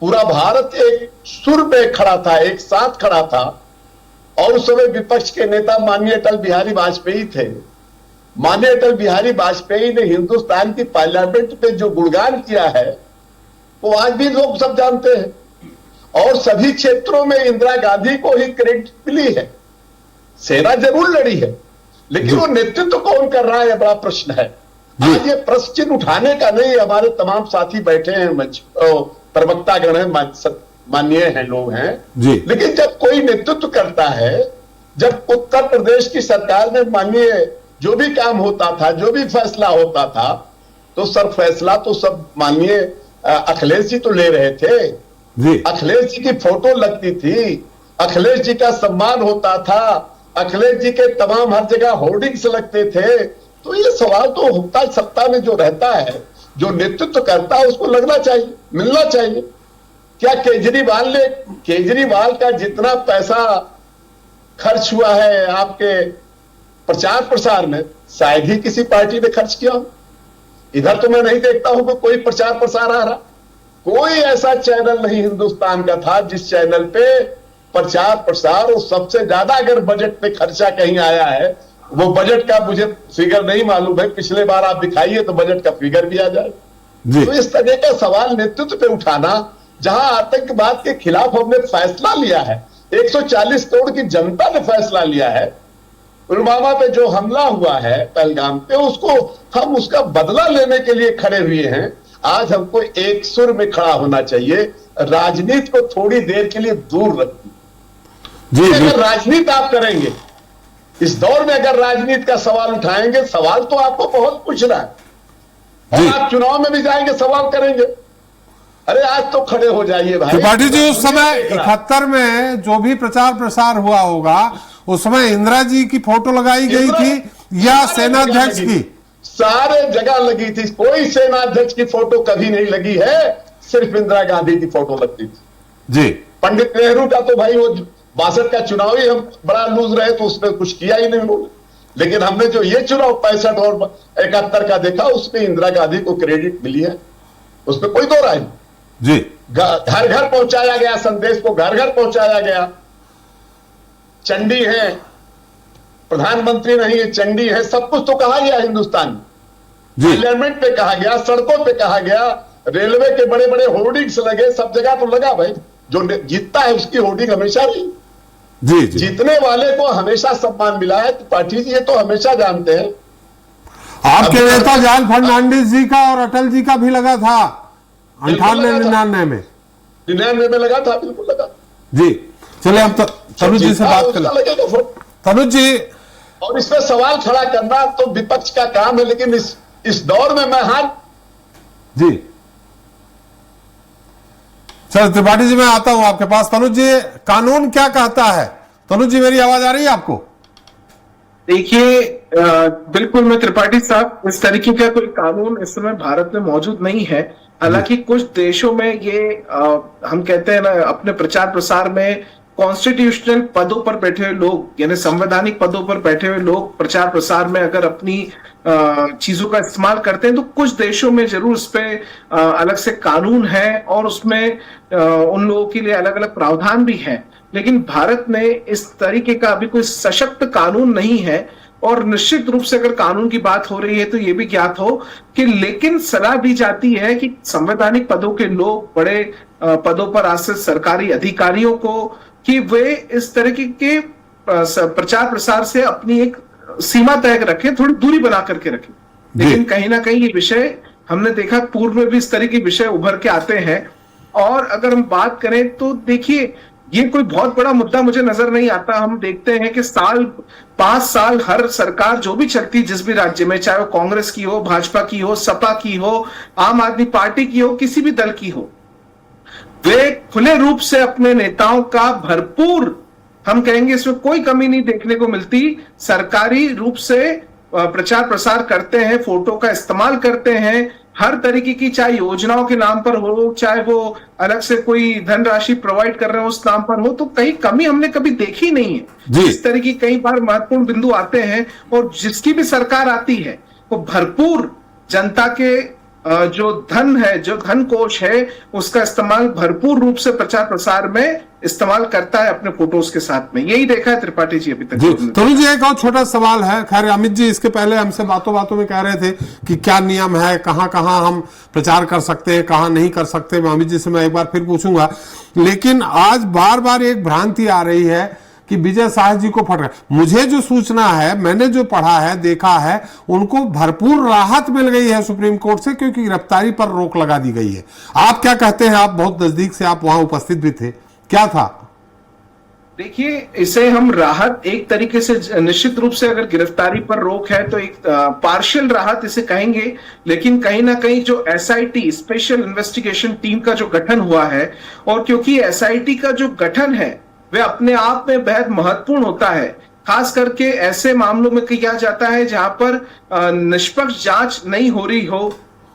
पूरा भारत एक सुर में खड़ा था, एक साथ खड़ा था। और उस समय विपक्ष के नेता माननीय अटल बिहारी वाजपेयी थे। माननीय अटल बिहारी वाजपेयी ने हिंदुस्तान की पार्लियामेंट में जो गुणगान किया है, वो आज भी लोग सब जानते हैं। और सभी क्षेत्रों में इंदिरा गांधी को ही क्रेडिट मिली है। सेना जरूर लड़ी है, लेकिन वो नेतृत्व कौन कर रहा है, बड़ा प्रश्न है। आज ये प्रश्न चिन्ह उठाने का नहीं, हमारे तमाम साथी बैठे हैं, प्रवक्तागण हैं, माननीय हैं, लोग हैं जी। लेकिन जब कोई नेतृत्व करता है, जब उत्तर प्रदेश की सरकार में माननीय जो भी काम होता था, जो भी फैसला होता था, तो सर फैसला तो सब माननीय अखिलेश जी तो ले रहे थे। जी अखिलेश जी की फोटो लगती थी, अखिलेश जी का सम्मान होता था, अखिलेश जी के तमाम हर जगह होर्डिंग्स लगते थे। तो ये सवाल तो होता है, सत्ता में जो रहता है, जो नेतृत्व करता है, उसको लगना चाहिए, मिलना चाहिए। क्या केजरीवाल का जितना पैसा खर्च हुआ है आपके प्रचार प्रसार में, शायद ही किसी पार्टी ने खर्च किया हो। इधर तो मैं नहीं देखता हूं कि कोई प्रचार प्रसार आ रहा। कोई ऐसा चैनल नहीं हिंदुस्तान का था जिस चैनल पे प्रचार प्रसार और सबसे ज्यादा अगर बजट पे खर्चा कहीं आया है, वो बजट का मुझे फिगर नहीं मालूम है, पिछले बार आप दिखाइए तो बजट का फिगर भी आ जाए। तो इस तरह का सवाल नेतृत्व पे उठाना, जहां आतंकवाद के खिलाफ हमने फैसला लिया है, 140 करोड़ की जनता ने फैसला लिया है, पुलवामा पे जो हमला हुआ है पहलगाम पे, उसको हम उसका बदला लेने के लिए खड़े हुए हैं। आज हमको एक सुर में खड़ा होना चाहिए, राजनीति को थोड़ी देर के लिए दूर रखिए। अगर राजनीति आप करेंगे, इस दौर में अगर राजनीति का सवाल उठाएंगे, सवाल तो आपको बहुत पूछना है, और आप चुनाव में भी जाएंगे सवाल करेंगे। अरे आज तो खड़े हो जाइए भाई। त्रिपाठी जी, उस समय 71 में जो भी प्रचार प्रसार हुआ होगा, उस समय इंदिरा जी की फोटो लगाई गई थी या सेनाध्यक्ष की? सारे जगह लगी थी, कोई सेनाध्यक्ष की फोटो कभी नहीं लगी है, सिर्फ इंदिरा गांधी की फोटो लगती थी जी। पंडित नेहरू का तो भाई वो 62 का चुनाव ही हम बड़ा लूज रहे तो उसमें कुछ किया ही नहीं उन्होंने, लेकिन हमने जो ये चुनाव 65 और 71 का देखा, उसमें इंदिरा गांधी को क्रेडिट मिली है, उसमें कोई दो राय नहीं जी। घर घर पहुंचाया गया संदेश को, घर घर पहुंचाया गया। चंडी है, प्रधानमंत्री नहीं है, चंडी है, सब कुछ तो कहा गया हिंदुस्तान में। पार्लियामेंट पे कहा गया, सड़कों पे कहा गया, रेलवे के बड़े बड़े होर्डिंग्स लगे, सब जगह तो लगा भाई। जो जीतता है उसकी होर्डिंग हमेशा रही जी, जी। जीतने वाले को हमेशा सम्मान मिला है। त्रिपाठी जी ये तो हमेशा जानते हैं। आपके नेता जॉर्ज फर्नांडिस जी का और अटल जी का भी लगा था 98-99 में, 99 में लगा था, बिल्कुल लगा जी। चलिए हम तनुज जी से बात करें। तनुज जी, और इसमें सवाल खड़ा करना तो विपक्ष का काम है, लेकिन इस दौर में मैं हार जी। चल त्रिपाठी जी, मैं आता हूं आपके पास। तनुज जी, कानून क्या कहता है? तनुज जी, मेरी आवाज आ रही है आपको? देखिए, बिल्कुल मैं त्रिपाठी साहब, इस तरीके का कोई कानून इस समय भारत में मौजूद नहीं है। हालांकि कुछ देशों में ये हम कहते हैं ना, अपने प्रचार प्रसार में कॉन्स्टिट्यूशनल पदों पर बैठे हुए लोग, यानी संवैधानिक पदों पर बैठे हुए लोग प्रचार प्रसार में अगर अपनी चीजों का इस्तेमाल करते हैं, तो कुछ देशों में जरूर इस पे अलग से कानून है और उसमें उन लोगों के लिए अलग अलग प्रावधान भी है। लेकिन भारत में इस तरीके का अभी कोई सशक्त कानून नहीं है। और निश्चित रूप से अगर कानून की बात हो रही है तो यह भी ज्ञात हो कि लेकिन सलाह दी जाती है कि संवैधानिक पदों के लोग, बड़े पदों पर आसीन सरकारी अधिकारियों को, कि वे इस तरीके के प्रचार प्रसार से अपनी एक सीमा तय रखें, थोड़ी दूरी बना करके रखें। लेकिन कहीं ना कहीं ये विषय हमने देखा, पूर्व में भी इस तरह के विषय उभर के आते हैं। और अगर हम बात करें तो देखिए, ये कोई बहुत बड़ा मुद्दा मुझे नजर नहीं आता। हम देखते हैं कि 5 साल हर सरकार जो भी चलती, जिस भी राज्य में, चाहे वो कांग्रेस की हो, भाजपा की हो, सपा की हो, आम आदमी पार्टी की हो, किसी भी दल की हो, वे खुले रूप से अपने नेताओं का भरपूर, हम कहेंगे इसमें कोई कमी नहीं देखने को मिलती, सरकारी रूप से प्रचार प्रसार करते हैं, फोटो का इस्तेमाल करते हैं, हर तरीके की, चाहे योजनाओं के नाम पर हो, चाहे वो अलग से कोई धनराशि प्रोवाइड कर रहे हो उस नाम पर हो, तो कहीं कमी हमने कभी देखी नहीं है। इस तरह की कई बार महत्वपूर्ण बिंदु आते हैं और जिसकी भी सरकार आती है वो भरपूर जनता के जो धन है, जो धन कोष है, उसका इस्तेमाल भरपूर रूप से प्रचार प्रसार में इस्तेमाल करता है अपने फोटोज के साथ में। यही देखा है त्रिपाठी जी अभी तक। तनुज जी, एक और छोटा सवाल है। खैर अमित जी इसके पहले हमसे बातों बातों में कह रहे थे कि क्या नियम है, कहां कहां हम प्रचार कर सकते हैं, कहां नहीं कर सकते। अमित जी से मैं एक बार फिर पूछूंगा, लेकिन आज बार बार एक भ्रांति आ रही है कि विजय शाह जी को फट रहा। मुझे जो सूचना है, मैंने जो पढ़ा है, देखा है, उनको भरपूर राहत मिल गई है सुप्रीम कोर्ट से, क्योंकि गिरफ्तारी पर रोक लगा दी गई है। आप क्या कहते हैं? आप बहुत नजदीक से, आप वहां उपस्थित भी थे, क्या था? देखिए, इसे हम राहत एक तरीके से, निश्चित रूप से अगर गिरफ्तारी पर रोक है तो एक पार्शियल राहत इसे कहेंगे। लेकिन कहीं ना कहीं जो एसआईटी, स्पेशल इन्वेस्टिगेशन टीम का जो गठन हुआ है, और क्योंकि एसआईटी का जो गठन है वे अपने आप में बेहद महत्वपूर्ण होता है, खास करके ऐसे मामलों में किया जाता है जहां पर निष्पक्ष जांच नहीं हो रही हो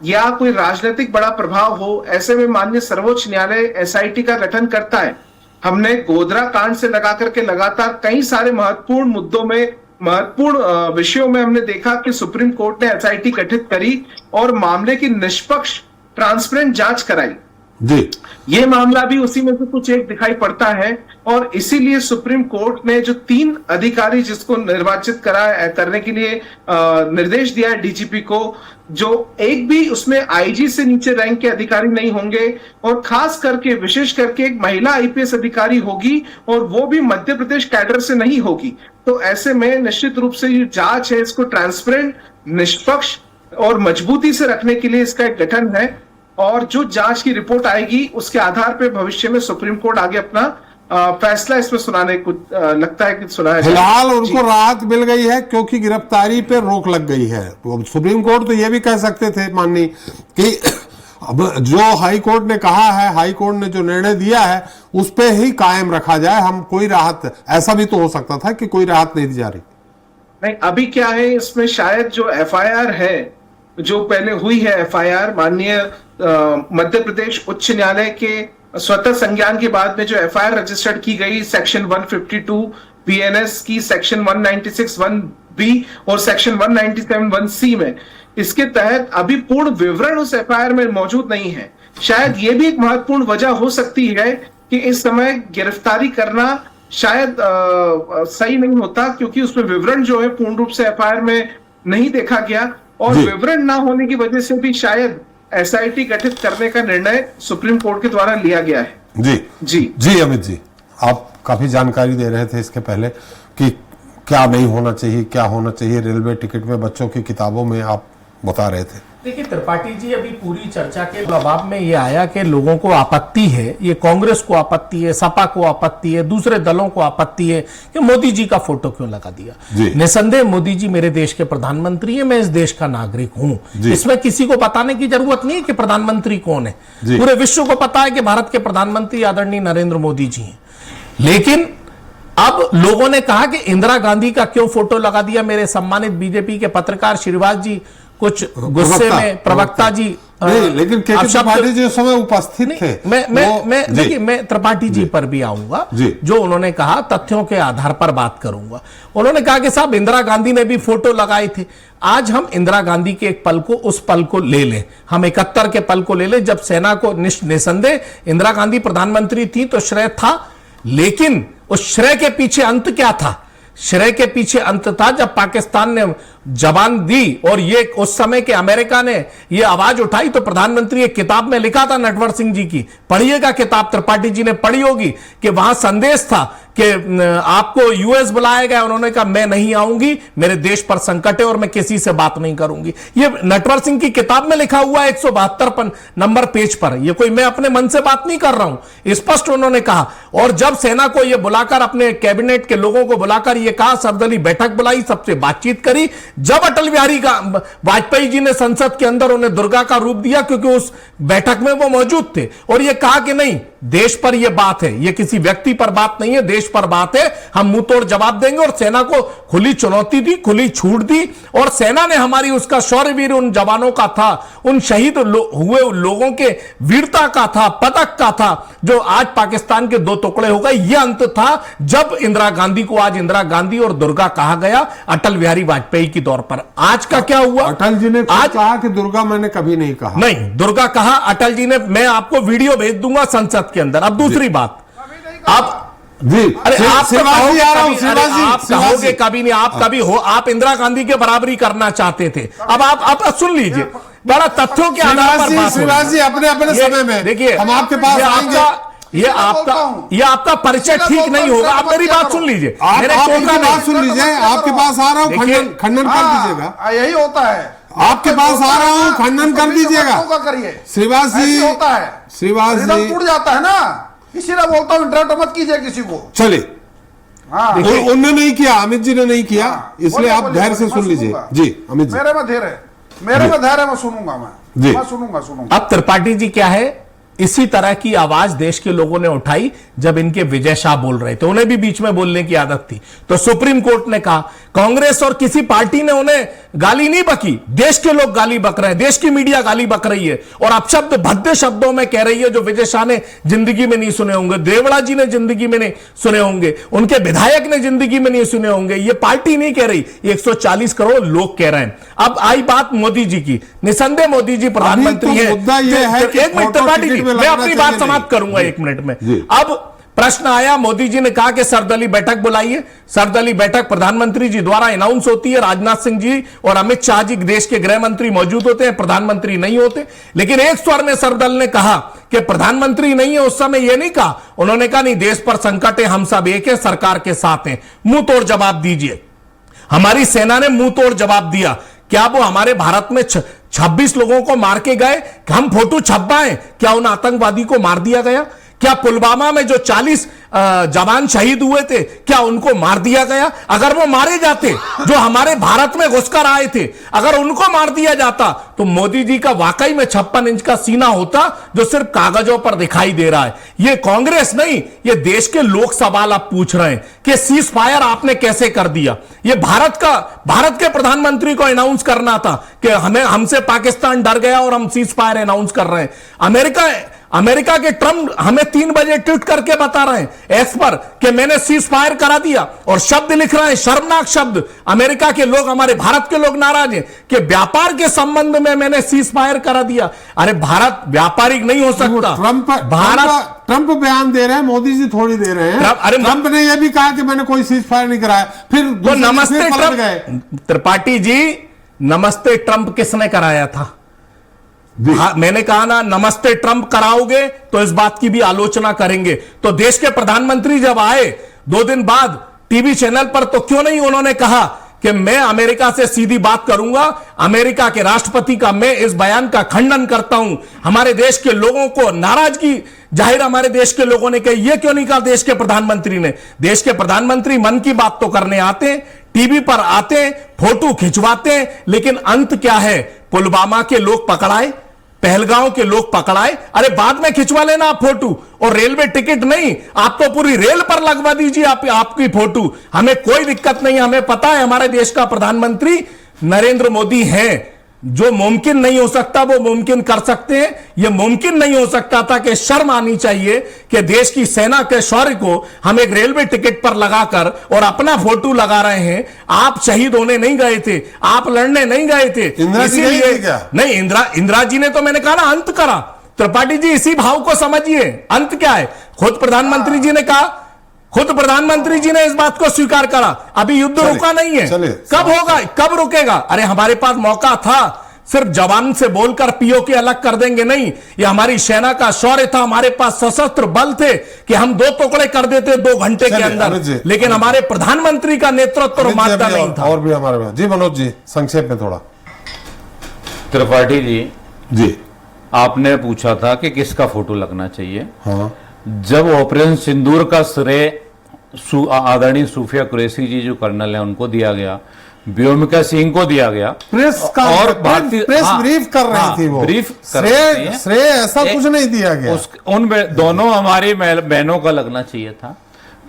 या कोई राजनीतिक बड़ा प्रभाव हो। ऐसे में माननीय सर्वोच्च न्यायालय एसआईटी का गठन करता है। हमने गोधरा कांड से लगा करके लगातार कई सारे महत्वपूर्ण मुद्दों में, महत्वपूर्ण विषयों में हमने देखा कि सुप्रीम कोर्ट ने एसआईटी गठित करी और मामले की निष्पक्ष ट्रांसपेरेंट जांच कराई। जी, ये मामला भी उसी में से कुछ एक दिखाई पड़ता है और इसीलिए सुप्रीम कोर्ट ने जो 3 अधिकारी जिसको निर्वाचित करने के लिए निर्देश दिया है डीजीपी को, जो एक भी उसमें आईजी से नीचे रैंक के अधिकारी नहीं होंगे और खास करके विशेष करके एक महिला आईपीएस अधिकारी होगी और वो भी मध्य प्रदेश कैडर से नहीं होगी। तो ऐसे में निश्चित रूप से ये जांच है, इसको ट्रांसपेरेंट, निष्पक्ष और मजबूती से रखने के लिए इसका एक गठन है और जो जांच की रिपोर्ट आएगी उसके आधार पर भविष्य में सुप्रीम कोर्ट आगे अपना फैसला इसमें सुनाने को लगता है कि सुनाया जाए। फिलहाल उनको राहत मिल गई है क्योंकि गिरफ्तारी पे रोक लग गई है। तो सुप्रीम कोर्ट तो ये भी कह सकते थे माननीय कि अब जो हाई कोर्ट ने कहा है, हाई कोर्ट ने जो निर्णय दिया है उस पे ही कायम रखा जाए, हम कोई राहत, ऐसा भी तो हो सकता था कि कोई राहत नहीं दी जा रही। नहीं, अभी क्या है इसमें, शायद जो एफआईआर है, जो पहले हुई है एफआईआर माननीय मध्य प्रदेश उच्च न्यायालय के स्वतः संज्ञान के बाद में जो एफआईआर रजिस्टर्ड की गई सेक्शन 152 बीएनएस की सेक्शन 196(1)(b) और सेक्शन 197(1)(c) में, इसके तहत अभी पूर्ण विवरण उस एफआईआर में मौजूद नहीं है। शायद ये भी एक महत्वपूर्ण वजह हो सकती है कि इस समय गिरफ्तारी करना शायद सही नहीं होता क्योंकि उसमें विवरण जो है पूर्ण रूप से एफआईआर में नहीं देखा गया और विवरण ना होने की वजह से भी शायद एसआईटी गठित करने का निर्णय सुप्रीम कोर्ट के द्वारा लिया गया है। जी जी जी अमित जी, आप काफी जानकारी दे रहे थे इसके पहले कि क्या नहीं होना चाहिए, क्या होना चाहिए रेलवे टिकट में, बच्चों की किताबों में, आप बता रहे थे। देखिए त्रिपाठी जी, अभी पूरी चर्चा के जवाब में ये आया कि लोगों को आपत्ति है, ये कांग्रेस को आपत्ति है, सपा को आपत्ति है, दूसरे दलों को आपत्ति है कि मोदी जी का फोटो क्यों लगा दिया। निसंदेह मोदी जी मेरे देश के प्रधानमंत्री है, मैं इस देश का नागरिक हूं, इसमें किसी को बताने की जरूरत नहीं है कि प्रधानमंत्री कौन है। पूरे विश्व को पता है कि भारत के प्रधानमंत्री आदरणीय नरेंद्र मोदी जी हैं। लेकिन अब लोगों ने कहा कि इंदिरा गांधी का क्यों फोटो लगा दिया। मेरे सम्मानित बीजेपी के पत्रकार श्रीवास जी कुछ गुस्से में, प्रवक्ता जी नहीं, लेकिन त्रिपाठी जी उस समय उपस्थित थे। मैं त्रिपाठी जी पर भी आऊंगा, जो उन्होंने कहा तथ्यों के आधार पर बात करूंगा। उन्होंने कहा कि साहब इंदिरा गांधी ने भी फोटो लगाए थे। आज हम इंदिरा गांधी के एक पल को, उस पल को ले लें, हम 71 के पल को ले लें जब सेना को निसंदेह इंदिरा गांधी प्रधानमंत्री थी तो श्रेय था, लेकिन उस श्रेय के पीछे अंत क्या था? श्रेय के पीछे अंत था जब पाकिस्तान ने जबान दी और ये उस समय के अमेरिका ने ये आवाज उठाई तो प्रधानमंत्री एक किताब में लिखा था, नटवर सिंह जी की, पढ़िएगा किताब, त्रिपाठी जी ने पढ़ी होगी, कि वहां संदेश था कि आपको यूएस बुलाया गया, उन्होंने कहा मैं नहीं आऊंगी, मेरे देश पर संकट है और मैं किसी से बात नहीं करूंगी। ये नटवर सिंह की किताब में लिखा हुआ है 172 नंबर पेज पर। ये कोई मैं अपने मन से बात नहीं कर रहा हूं, स्पष्ट उन्होंने कहा। और जब सेना को ये बुलाकर, अपने कैबिनेट के लोगों को बुलाकर ये कहा, सर्वदलीय बैठक बुलाई, सबसे बातचीत करी, जब अटल बिहारी वाजपेयी जी ने संसद के अंदर उन्हें दुर्गा का रूप दिया क्योंकि उस बैठक में वो मौजूद थे, और ये कहा कि नहीं, देश पर यह बात है, ये किसी व्यक्ति पर बात नहीं है, देश पर बात है, हम मुंह तोड़ जवाब देंगे। और सेना को खुली चुनौती दी, खुली छूट दी, और सेना ने हमारी उसका शौर्यवीर उन जवानों का था, उन शहीद हुए लोगों के वीरता का था, पदक का था, जो आज पाकिस्तान के 2 टुकड़े हो गए। यह अंत था जब इंदिरा गांधी को आज इंदिरा गांधी और दुर्गा कहा गया अटल बिहारी वाजपेयी की दौर पर। आज का क्या हुआ? अटल जी ने आज कहा कि दुर्गा मैंने कभी नहीं कहा। नहीं, दुर्गा कहा अटल जी ने। मैं आपको वीडियो भेज दूंगा संसद के अंदर। अब दूसरी बात, आप जी, अरे आप कहोगे कभी नहीं, आप कभी हो, आप इंदिरा गांधी के बराबरी करना चाहते थे। अब आप सुन लीजिए, बड़ा तथ्यों के आधार पर बात। श्रीवास जी अपने समय में देखिए, हम आपके पास आएंगे। ये आपका परिचय ठीक नहीं होगा। आप मेरी बात सुन लीजिए, बात सुन लीजिए, आपके पास आ रहा हूँ, खंडन कर दीजिएगा। यही होता है, आपके पास आ रहा हूँ, खंडन कर दीजिएगा। श्रीवास जी होता है, श्रीवास जी टूट जाता है ना, इसीलिए बोलता हूँ इंटरप्ट मत कीजिए किसी को। चलिए, उन्होंने नहीं किया, अमित जी ने नहीं किया, इसलिए आप धैर्य से सुन लीजिए। जी अमित जी, मेरे में धैर्य, मैं सुनूंगा, मैं सुनूंगा। अब त्रिपाठी जी क्या है, इसी तरह की आवाज देश के लोगों ने उठाई जब इनके विजय शाह बोल रहे थे, उन्हें भी बीच में बोलने की आदत थी। तो सुप्रीम कोर्ट ने कहा, कांग्रेस और किसी पार्टी ने उन्हें गाली नहीं बकी, देश के लोग गाली बक रहे हैं, देश की मीडिया गाली बक रही है और अपशब्द भद्दे शब्दों में कह रही है जो विजय शाह ने जिंदगी में नहीं सुने होंगे, देवड़ा जी ने जिंदगी में नहीं सुने होंगे, उनके विधायक ने जिंदगी में नहीं सुने होंगे। ये पार्टी नहीं कह रही, 140 करोड़ लोग कह रहे हैं। अब आई बात मोदी जी की, निसंदेह मोदी जी प्रधानमंत्री है। एक मिनट त्रिपाठी जी, मैं अपनी बात समाप्त करूंगा 1 मिनट में। अब प्रश्न आया, मोदी जी ने कहा कि सर्वदलीय बैठक बुलाइए। सर्वदलीय बैठक प्रधानमंत्री जी द्वारा अनाउंस होती है, राजनाथ सिंह जी और अमित शाह जी देश के गृह मंत्री मौजूद होते हैं, प्रधानमंत्री नहीं होते। लेकिन एक स्वर में सर्वदल ने कहा कि प्रधानमंत्री नहीं है। उस समय यह नहीं कहा, उन्होंने कहा नहीं, देश पर संकट है, हम सब एक है, सरकार के साथ हैं। मुंह तोड़ जवाब दीजिए। हमारी सेना ने मुंह तोड़ जवाब दिया। क्या वो हमारे भारत में 26 लोगों को मार के गए, हम फोटो छपवाएं? क्या उन आतंकवादी को मार दिया गया? क्या पुलवामा में जो 40 जवान शहीद हुए थे, क्या उनको मार दिया गया? अगर वो मारे जाते, जो हमारे भारत में घुसकर आए थे, अगर उनको मार दिया जाता तो मोदी जी का वाकई में 56 इंच का सीना होता जो सिर्फ कागजों पर दिखाई दे रहा है। ये कांग्रेस नहीं, ये देश के लोग सवाल आप पूछ रहे हैं कि सीज फायर आपने कैसे कर दिया। ये भारत के प्रधानमंत्री को अनाउंस करना था कि हमसे पाकिस्तान डर गया और हम सीज फायर अनाउंस कर रहे हैं। अमेरिका के ट्रंप हमें 3 बजे ट्वीट करके बता रहे हैं एक्स पर कि मैंने सीज फायर करा दिया, और शब्द लिख रहे हैं, शर्मनाक शब्द। अमेरिका के लोग, हमारे भारत के लोग नाराज हैं कि व्यापार के संबंध में मैंने सीज फायर करा दिया। अरे भारत व्यापारिक नहीं हो सकता। ट्रंप बयान दे रहे हैं, मोदी जी थोड़ी दे रहे हैं। ट्रंप ने यह भी कहा कि मैंने कोई सीज फायर नहीं कराया, फिर तो नमस्ते ट्रंप। त्रिपाठी जी, नमस्ते ट्रंप किसने कराया था? मैंने कहा ना, नमस्ते ट्रंप कराओगे तो इस बात की भी आलोचना करेंगे। तो देश के प्रधानमंत्री जब आए 2 दिन बाद टीवी चैनल पर, तो क्यों नहीं उन्होंने कहा कि मैं अमेरिका से सीधी बात करूंगा, अमेरिका के राष्ट्रपति का मैं इस बयान का खंडन करता हूं। हमारे देश के लोगों को नाराजगी जाहिर हमारे देश के लोगों ने कही। ये क्यों नहीं कहा देश के प्रधानमंत्री ने? देश के प्रधानमंत्री मन की बात तो करने आते हैं, टीवी पर आते हैं, फोटो खिंचवाते हैं, लेकिन अंत क्या है? पुलवामा के लोग पकड़ाए, पहलगांव के लोग पकड़ाए। अरे बाद में खिंचवा लेना आप फोटो, और रेलवे टिकट नहीं, आप तो पूरी रेल पर लगवा दीजिए आपकी फोटो, हमें कोई दिक्कत नहीं। हमें पता है हमारे देश का प्रधानमंत्री नरेंद्र मोदी है। जो मुमकिन नहीं हो सकता वो मुमकिन कर सकते हैं। यह मुमकिन नहीं हो सकता था कि शर्म आनी चाहिए कि देश की सेना के शौर्य को हम एक रेलवे टिकट पर लगाकर और अपना फोटो लगा रहे हैं। आप शहीद होने नहीं गए थे, आप लड़ने नहीं गए थे, इसीलिए नहीं। इंदिरा जी ने तो, मैंने कहा ना, अंत करा। त्रिपाठी जी, इसी भाव को समझिए, अंत क्या है? खुद प्रधानमंत्री जी ने कहा, खुद प्रधानमंत्री जी ने इस बात को स्वीकार करा, अभी युद्ध रुका नहीं है। कब होगा, कब रुकेगा? अरे हमारे पास मौका था, सिर्फ जवान से बोलकर पीओके अलग कर देंगे नहीं। ये हमारी सेना का शौर्य था, हमारे पास सशस्त्र बल थे कि हम 2 टुकड़े कर देते 2 घंटे के अंदर, लेकिन हमारे प्रधानमंत्री का नेतृत्व और मानता नहीं था। और भी हमारे जी मनोज जी, संक्षेप में थोड़ा। त्रिपाठी जी, आपने पूछा था कि किसका फोटो लगना चाहिए। हाँ, जब ऑपरेशन सिंदूर का श्रेय आदरणीय सूफिया कुरैशी जी जो कर्नल है उनको दिया गया, व्योमिका सिंह को दिया गया, प्रेस ब्रीफ कर रही थी वो, ब्रीफ श्रेय ऐसा कुछ नहीं दिया गया। उन दोनों हमारी बहनों का लगना चाहिए था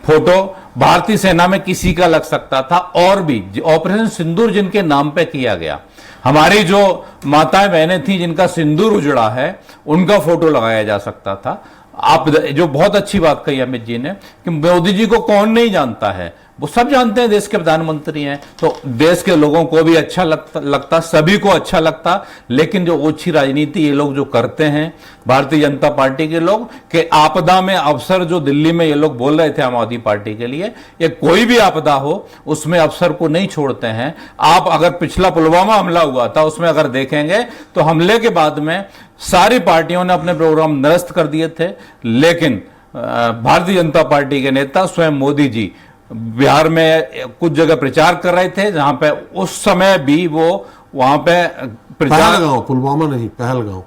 फोटो। भारतीय सेना में किसी का लग सकता था, और भी ऑपरेशन सिंदूर जिनके नाम पे किया गया, हमारी जो माताएं बहनें थी जिनका सिंदूर उजड़ा है, उनका फोटो लगाया जा सकता था। आप जो बहुत अच्छी बात कही अमित जी ने कि मोदी जी को कौन नहीं जानता है, वो सब जानते हैं, देश के प्रधानमंत्री हैं। तो देश के लोगों को भी अच्छा लगता, सभी को अच्छा लगता। लेकिन जो ओछी राजनीति ये लोग जो करते हैं, भारतीय जनता पार्टी के लोग, कि आपदा में अफसर, जो दिल्ली में ये लोग बोल रहे थे आम आदमी पार्टी के लिए, ये कोई भी आपदा हो उसमें अफसर को नहीं छोड़ते हैं। आप अगर पिछला पुलवामा हमला हुआ था उसमें अगर देखेंगे तो हमले के बाद में सारी पार्टियों ने अपने प्रोग्राम निरस्त कर दिए थे, लेकिन भारतीय जनता पार्टी के नेता स्वयं मोदी जी बिहार में कुछ जगह प्रचार कर रहे थे, जहां पे उस समय भी वो वहां पे प्रचार, पुलवामा नहीं, पहलगांव,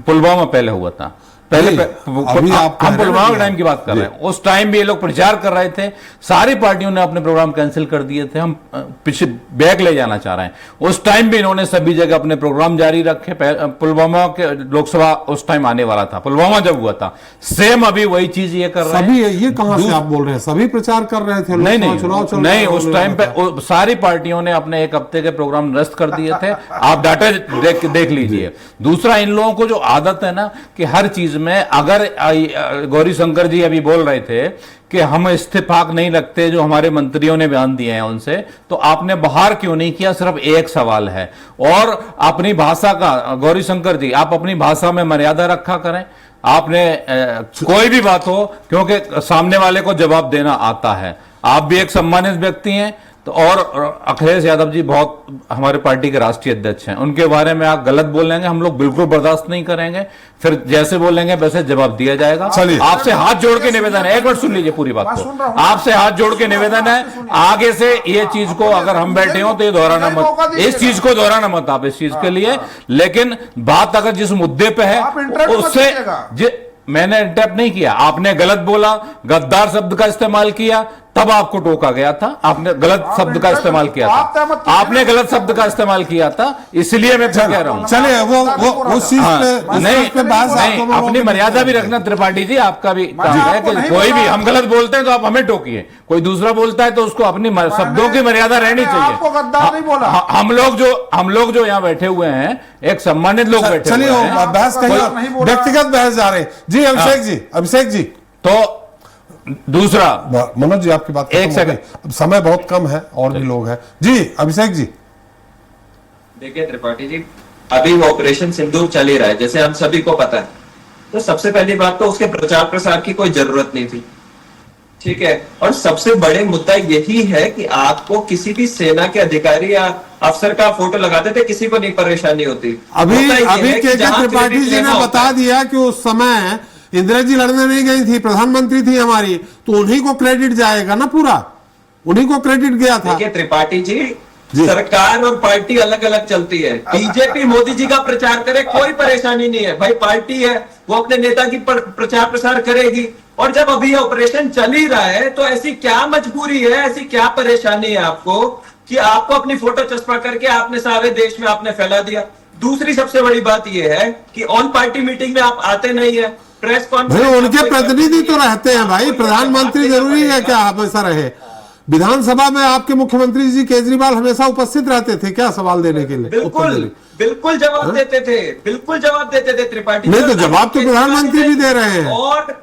पुलवामा पहले हुआ था, पहले अभी आप हम पुलवामा के टाइम की बात कर रहे हैं, उस टाइम भी ये लोग प्रचार कर रहे थे, सारी पार्टियों ने अपने प्रोग्राम कैंसिल कर दिए थे, हम पीछे बैक ले जाना चाह रहे हैं। उस टाइम भी इन्होंने सभी जगह अपने प्रोग्राम जारी रखे। पुलवामा के लोकसभा उस टाइम आने वाला था, पुलवामा जब हुआ था, सेम अभी वही चीज ये कर रहे हैं। सभी ये कहां से आप बोल रहे हैं? सभी प्रचार कर रहे थे, नहीं चुनाव चल नहीं, उस टाइम पे सारी पार्टियों ने अपने एक हफ्ते के प्रोग्राम रद्द कर दिए थे। आप डाटा देख लीजिए। दूसरा, इन लोगों को जो आदत है ना कि हर चीज में, अगर गौरी शंकर जी अभी बोल रहे थे कि हम इस्तीफाक नहीं रखते, जो हमारे मंत्रियों ने बयान दिए हैं उनसे, तो आपने बाहर क्यों नहीं किया? सिर्फ एक सवाल है। और अपनी भाषा का, गौरी शंकर जी, आप अपनी भाषा में मर्यादा रखा करें। आपने कोई भी बात हो, क्योंकि सामने वाले को जवाब देना आता है। आप भी एक सम्मानित व्यक्ति हैं, तो और अखिलेश यादव जी बहुत हमारे पार्टी के राष्ट्रीय अध्यक्ष हैं, उनके बारे में आप गलत बोलेंगे, हम लोग बिल्कुल बर्दाश्त नहीं करेंगे। फिर जैसे बोलेंगे वैसे जवाब दिया जाएगा। आपसे हाथ जोड़ के निवेदन है, एक बार सुन लीजिए पूरी बात को। आपसे हाथ जोड़ के निवेदन है, आगे से ये चीज को, अगर हम बैठे हो तो ये दोहराना मत, इस चीज को दोहराना मत आप इस चीज के लिए। लेकिन बात अगर जिस मुद्दे पे है उससे, मैंने इंटरप्ट नहीं किया, आपने गलत बोला, गद्दार शब्द का इस्तेमाल किया, तब आपको टोका गया था। आपने गलत शब्द का इस्तेमाल किया था, आपने गलत शब्द का इस्तेमाल किया था, इसलिए मैं कह रहा हूं। चलिए वो उस चीज पे नहीं, अपनी मर्यादा भी रखना त्रिपाठी जी, आपका भी काम है कि कोई भी हम गलत बोलते हैं तो आप हमें टोकिए, कोई दूसरा बोलता है तो उसको अपनी शब्दों की मर्यादा रहनी चाहिए। हम लोग जो यहाँ बैठे हुए हैं, एक सम्मानित लोग बैठे हुए हैं, बहस कहीं व्यक्तिगत बहस जा रहे जी। अभिषेक जी तो दूसरा, मनोज जी आपकी बात एक सेकंड, अब समय बहुत कम है और भी लोग हैं जी। अभिषेक जी देखिए त्रिपाठी जी, अभी ऑपरेशन सिंदूर चल ही रहा है, जैसे हम सभी को पता है। तो सबसे पहली बात तो उसके प्रचार प्रसार की कोई जरूरत नहीं थी, ठीक है। और सबसे बड़े मुद्दा यही है कि आपको किसी भी सेना के अधिकारी या अफसर का फोटो लगाते थे, किसी को नहीं परेशानी होती। अभी के त्रिपाठी जी ने बता दिया कि उस समय इंदिरा जी लड़ने नहीं गई थी, प्रधानमंत्री थी हमारी, तो उन्हीं को क्रेडिट जाएगा ना, पूरा उन्हीं को क्रेडिट गया था। देखिए त्रिपाठी जी, सरकार और पार्टी अलग अलग चलती है। बीजेपी मोदी जी का प्रचार करे, कोई परेशानी नहीं है भाई, पार्टी है, वो अपने नेता की प्रचार प्रसार करेगी। और जब अभी ऑपरेशन चल ही रहा है, तो ऐसी क्या मजबूरी है, ऐसी क्या परेशानी है आपको कि आपको अपनी फोटो चस्पा करके आपने सारे देश में आपने फैला दिया। दूसरी सबसे बड़ी बात यह है कि ऑन पार्टी मीटिंग में आप आते नहीं है, प्रेस कॉन्फ्रेंस, भाई उनके प्रतिनिधि तो रहते हैं भाई, प्रधानमंत्री जरूरी है क्या हमेशा रहे? विधानसभा में आपके मुख्यमंत्री जी केजरीवाल हमेशा उपस्थित रहते थे क्या सवाल देने के लिए? बिल्कुल जवाब देते थे, बिल्कुल जवाब देते थे त्रिपाठी। नहीं तो जवाब तो प्रधानमंत्री भी दे रहे हैं। और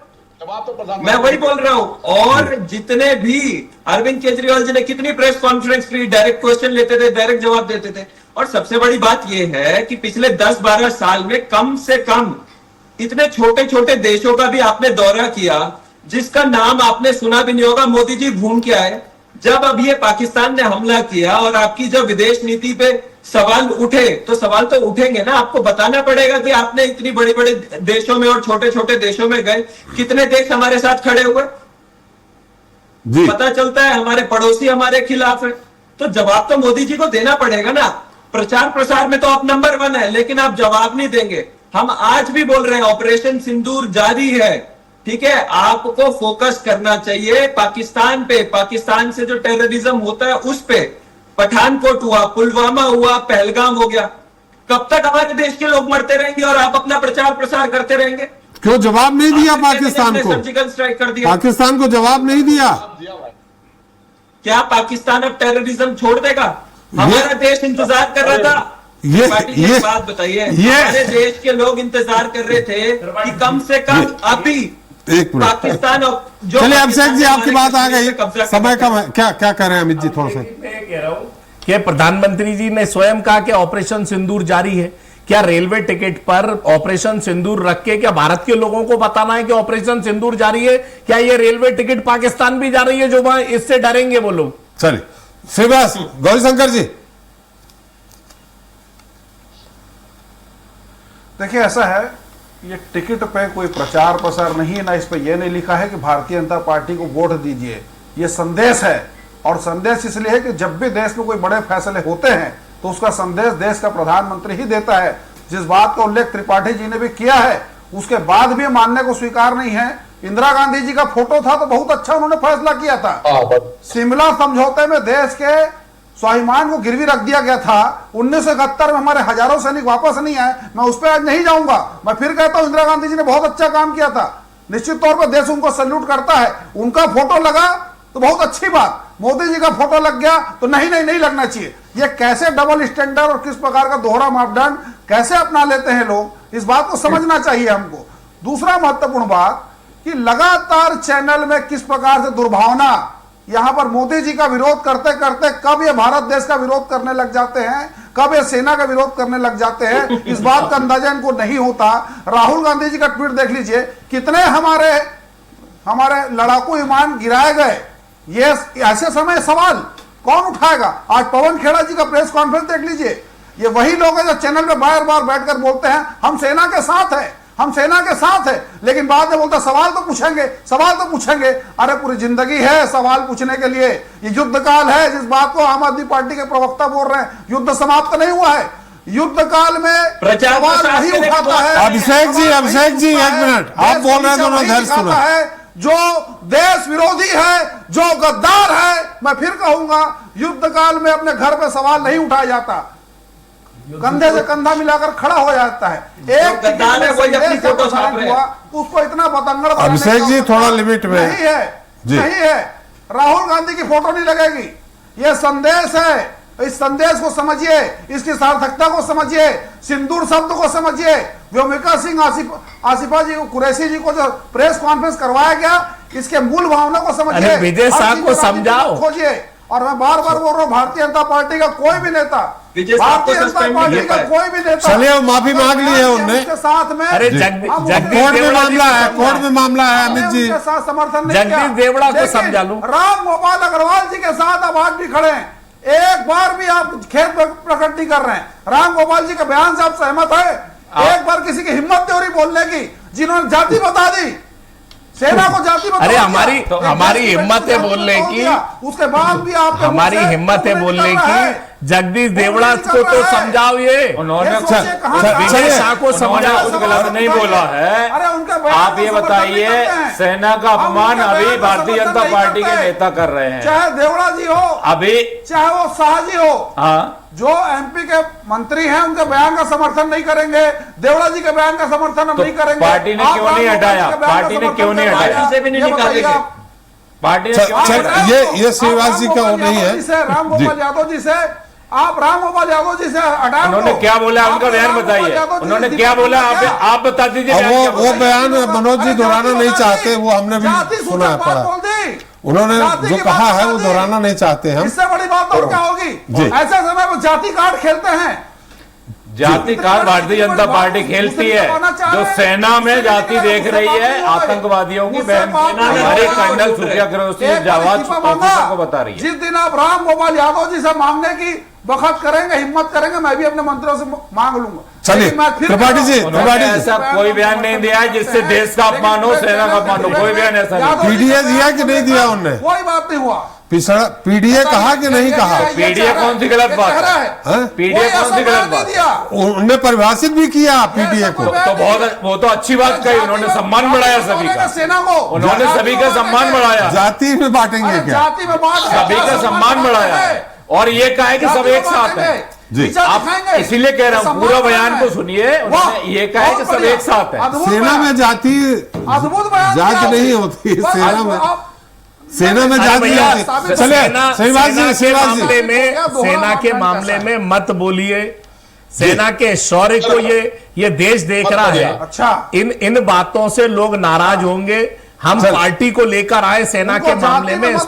मैं वही बोल रहा हूं, और जितने भी अरविंद केजरीवाल जी ने कितनी प्रेस कॉन्फ्रेंस की, डायरेक्ट क्वेश्चन लेते थे, डायरेक्ट जवाब देते थे। और सबसे बड़ी बात यह है कि पिछले 10-12 साल में कम से कम इतने छोटे छोटे देशों का भी आपने दौरा किया, जिसका नाम आपने सुना भी नहीं होगा। मोदी जी घूम के आए, जब अब ये पाकिस्तान ने हमला किया और आपकी जब विदेश नीति पे सवाल उठे, तो सवाल तो उठेंगे ना, आपको बताना पड़ेगा कि आपने इतनी बड़े बड़े देशों में और छोटे छोटे देशों में गए, कितने देश हमारे साथ खड़े हुए, पता चलता है हमारे पड़ोसी हमारे खिलाफ है। तो जवाब तो मोदी जी को देना पड़ेगा ना। प्रचार प्रसार में तो आप नंबर 1 है, लेकिन आप जवाब नहीं देंगे। हम आज भी बोल रहे हैं ऑपरेशन सिंदूर जारी है, ठीक है। आपको फोकस करना चाहिए पाकिस्तान पे, पाकिस्तान से जो टेररिज्म होता है उस पे। पठानकोट हुआ, पुलवामा हुआ, पहलगाम हो गया, कब तक हमारे देश के लोग मरते रहेंगे और आप अपना प्रचार प्रसार करते रहेंगे? क्यों जवाब नहीं दिया पाकिस्तान को? सर्जिकल स्ट्राइक कर दिया, पाकिस्तान को जवाब नहीं दिया। क्या पाकिस्तान अब टेररिज्म छोड़ देगा? हमारा देश इंतजार कर रहा था। ये बात बताइए, हमारे देश के लोग इंतजार कर रहे थे कि कम से कम अभी एक मिनट पाकिस्तान। चलिए अभिषेक जी आपकी बात आ गई, समय कम है, क्या क्या कह रहे हैं अमित जी? थोड़ा सा मैं कह रहा हूं कि प्रधानमंत्री जी ने स्वयं कहा कि ऑपरेशन सिंदूर जारी है। क्या रेलवे टिकट पर ऑपरेशन सिंदूर रख के क्या भारत के लोगों को बताना है कि ऑपरेशन सिंदूर जारी है? क्या ये रेलवे टिकट पाकिस्तान भी जा रही है, जो वहां इससे डरेंगे वो लोग? चलिए श्रीवास, गौरीशंकर जी देखिए, ऐसा है, ये टिकट पे कोई प्रचार प्रसार नहीं है ना, इस पे ये नहीं लिखा है कि भारतीय जनता पार्टी को वोट दीजिए। ये संदेश है, और संदेश इसलिए है कि जब भी देश में कोई बड़े फैसले होते हैं तो उसका संदेश देश का प्रधानमंत्री ही देता है। जिस बात का उल्लेख त्रिपाठी जी ने भी किया है, उसके बाद भी मानने को स्वीकार नहीं है। इंदिरा गांधी जी का फोटो था तो बहुत अच्छा उन्होंने फैसला किया था। शिमला समझौते में देश के स्वाभिमान को गिरवी रख दिया गया था। 1971 में हमारे हजारों सैनिक वापस नहीं आए, मैं उस पर आज नहीं जाऊंगा। मैं फिर कहता हूं इंदिरा गांधी जी ने बहुत अच्छा काम किया था, निश्चित तौर पर देश उनको सैल्यूट करता है। उनका फोटो लगा तो बहुत अच्छी बात, मोदी जी का फोटो लग गया तो नहीं लगना चाहिए। ये कैसे डबल स्टैंडर्ड और किस प्रकार का दोहरा मापदंड कैसे अपना लेते हैं लोग, इस बात को समझना चाहिए हमको। दूसरा महत्वपूर्ण बात कि लगातार चैनल में किस प्रकार से दुर्भावना, यहां पर मोदी जी का विरोध करते करते कब ये भारत देश का विरोध करने लग जाते हैं, कब ये सेना का विरोध करने लग जाते हैं, इस बात का अंदाजा इनको नहीं होता। राहुल गांधी जी का ट्वीट देख लीजिए, कितने हमारे लड़ाकू विमान गिराए गए। ये ऐसे समय सवाल कौन उठाएगा? आज पवन खेड़ा जी का प्रेस कॉन्फ्रेंस देख लीजिए, ये वही लोग हैं जो चैनल पे बार बार बैठकर बोलते हैं हम सेना के साथ हैं, हम सेना के साथ है, लेकिन बाद में बोलता सवाल तो पूछेंगे। अरे पूरी जिंदगी है सवाल पूछने के लिए। ये युद्ध काल है, जिस बात को आम आदमी पार्टी के प्रवक्ता बोल रहे हैं, युद्ध समाप्त नहीं हुआ है। युद्ध काल में सवाल वही उठाता है। अभिषेक जी 1 मिनट, आप बोल रहे हैं दोनों धैर्य सुनो। जो देश विरोधी है, जो गद्दार है, मैं फिर कहूंगा युद्ध काल में अपने घर पे सवाल नहीं उठाया जाता, कंधे से कंधा मिलाकर खड़ा हो जाता है। एक गद्दार है वही अपनी फोटो छाप रहे हैं, उसको इतना बतंगड़ अभिषेक जी थोड़ा लिमिट में नहीं है। राहुल गांधी की फोटो नहीं लगेगी। यह संदेश है, इस संदेश को समझिए, इसकी सार्थकता को समझिए, सिंदूर शब्द को समझिए। व्योमिका सिंह आसिफा जी को, कुरैशी जी को जो प्रेस कॉन्फ्रेंस करवाया गया, इसके मूल भावना को समझिए, विजय साहब को समझाओ, खोजिए। और मैं बार बार बोल रहा हूँ, भारतीय जनता पार्टी का कोई भी नेता, भारतीय जनता पार्टी का कोई भी नेता, चलिए माफी मांग ली है उनने, साथ में अरे कोर्ट में मामला है अमित जी, समर्थन जगदीश देवड़ा को समझा लूं। राम गोपाल अग्रवाल जी के साथ अब आज भी खड़े हैं, एक बार भी आप खेद प्रकट नहीं कर रहे हैं। राम गोपाल जी के बयान से आप सहमत है? एक बार किसी की हिम्मत नहीं हो रही बोलने की, जिन्होंने जाति बता दी, सेना को जाति बता। अरे हमारी हिम्मत है बोलने की, उसके बाद भी आप हमारी हिम्मत है बोलने की। जगदीश देवड़ा को तो समझाओ, ये उन्होंने विजय शाह को समझाओ, कुछ गलत नहीं बोला है। आप ये बताइए, सेना का अपमान अभी भारतीय जनता पार्टी के नेता कर रहे हैं, चाहे देवड़ा जी हो, अभी चाहे वो शाह जी हो। हाँ, जो एमपी के मंत्री हैं उनके बयान का समर्थन नहीं करेंगे, देवड़ा जी के बयान का समर्थन हम नहीं करेंगे। पार्टी ने क्यों नहीं हटाया? पार्टी ने क्यों नहीं हटाया? से भी नहीं निकालेंगे पार्टी ये श्रीवास जी का वो नहीं है। राम गोपाल यादव जी से आप राम गोपाल यादव जी से हटा, उन्होंने क्या बोला उनका बयान बताइए, उन्होंने क्या बोला आप बता दीजिए। वो बयान मनोज जी दोहराना नहीं चाहते, वो हमने भी सुना है, पढ़ा। उन्होंने जो कहा है वो दोहराना नहीं चाहते हैं। इससे बड़ी बात और क्या होगी? ऐसे समय में जाति कार्ड खेलते हैं। जाति कार्ड भारतीय जनता पार्टी खेलती है, जो सेना में जाति देख रही है, आतंकवादियों की बहन हमारे कर्नल सुखिया जावाद को बता रही है। जिस दिन आप राम गोपाल यादव जी से मांगने की बखत करेंगे, हिम्मत करेंगे, मैं भी अपने मंत्रियों से मांग लूंगा। चलिए त्रिपाठी जी, ऐसा कोई बयान नहीं दिया है जिससे देश का अपमान हो, सेना का अपमान हो, कोई बयान ऐसा नहीं। पीडीए दिया कि नहीं दिया उनने? कोई बात नहीं हुआ। पीडीए कहा कि नहीं कहा? पीडीए कौन सी गलत बात है? पीडीए कौन सी गलत बात? उन्होंने परिभाषित भी किया पीडीए को, तो बहुत वो तो अच्छी बात कही, उन्होंने सम्मान बढ़ाया सभी का, सेना को उन्होंने सभी का सम्मान बढ़ाया। जाति में बांटेंगे क्या? जाति में बांट सभी का सम्मान बढ़ाया है, और ये कहा है कि सब एक साथ है जी। आप इसीलिए कह रहा हूँ, पूरा बयान को सुनिए, उन्होंने ये कहा है कि सब एक साथ है। सेना में जाति जाति नहीं होती, सेना में जाति नहीं होती। चलिए सेना के मामले में मत बोलिए, सेना के शौर्य को ये देश देख रहा है। अच्छा, इन बातों से लोग नाराज होंगे। हम पार्टी को लेकर आए सेना के मामले में, इस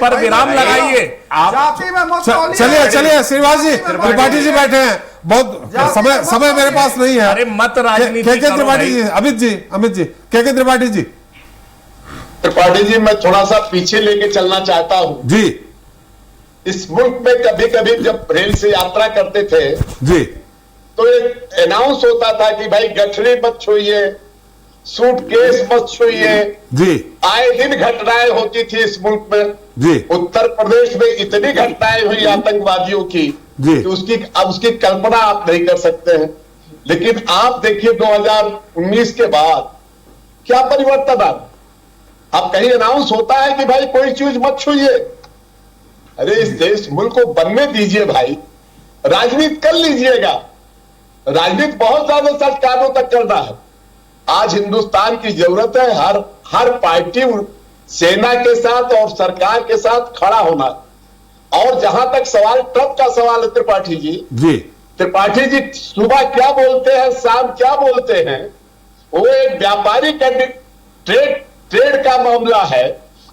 पर विराम लगाइए। चलिए श्रीवास जी, त्रिपाठी जी बैठे हैं, बहुत समय मेरे पास नहीं है। अरे मत राजनीति त्रिपाठी जी, अमित जी, के त्रिपाठी जी। त्रिपाठी जी, मैं थोड़ा सा पीछे लेके चलना चाहता हूं जी। इस मुल्क में कभी कभी जब रेल से यात्रा करते थे जी, तो एक अनाउंस होता था कि भाई गठरी मत छूइए, सूटकेस मत छूइए जी। आए दिन घटनाएं होती थी इस मुल्क में जी। उत्तर प्रदेश में इतनी घटनाएं हुई आतंकवादियों की जी कि उसकी कल्पना आप नहीं कर सकते हैं। लेकिन आप देखिए 2019 के बाद क्या परिवर्तन आ, अब कहीं अनाउंस होता है कि भाई कोई चीज मत छूइए। अरे इस देश मुल्क को बनने दीजिए भाई, राजनीति कर लीजिएगा। राजनीति बहुत ज्यादा सरकारों तक करना है। आज हिंदुस्तान की जरूरत है हर पार्टी सेना के साथ और सरकार के साथ खड़ा होना। और जहां तक सवाल ट्रंप का सवाल है त्रिपाठी जी, त्रिपाठी जी सुबह क्या बोलते हैं, शाम क्या बोलते हैं, वो एक व्यापारी का ट्रेड का मामला है।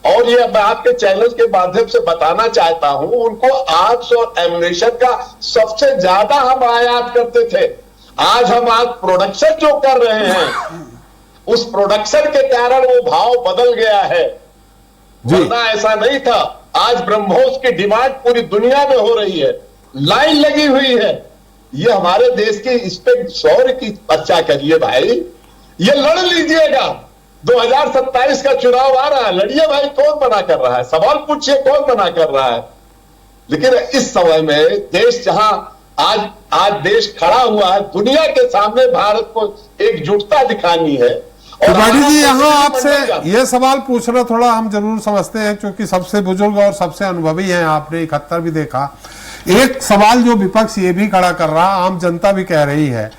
और ये मैं आपके चैनल के माध्यम से बताना चाहता हूं, उनको आर्म्स और एमुनेशन का सबसे ज्यादा हम आयात करते थे। आज हम प्रोडक्शन जो कर रहे हैं, उस प्रोडक्शन के कारण वो भाव बदल गया है, वरना ऐसा नहीं था। आज ब्रह्मोस की डिमांड पूरी दुनिया में हो रही है, लाइन लगी हुई है। ये हमारे देश की इस पे शौर्य की चर्चा करिए भाई, ये लड़ लीजिएगा। 2027 का चुनाव आ रहा है, लड़िए भाई, कौन मना कर रहा है? सवाल पूछिए, कौन मना कर रहा है? लेकिन इस समय में देश जहां आज देश खड़ा हुआ है, दुनिया के सामने भारत को एकजुटता दिखानी है। त्रिपाठी जी, यहाँ आपसे ये सवाल पूछना थोड़ा हम जरूर समझते हैं, क्योंकि सबसे बुजुर्ग और सबसे अनुभवी हैं, आपने 71 भी देखा। एक सवाल जो विपक्ष ये भी खड़ा कर रहा, आम जनता भी कह रही है,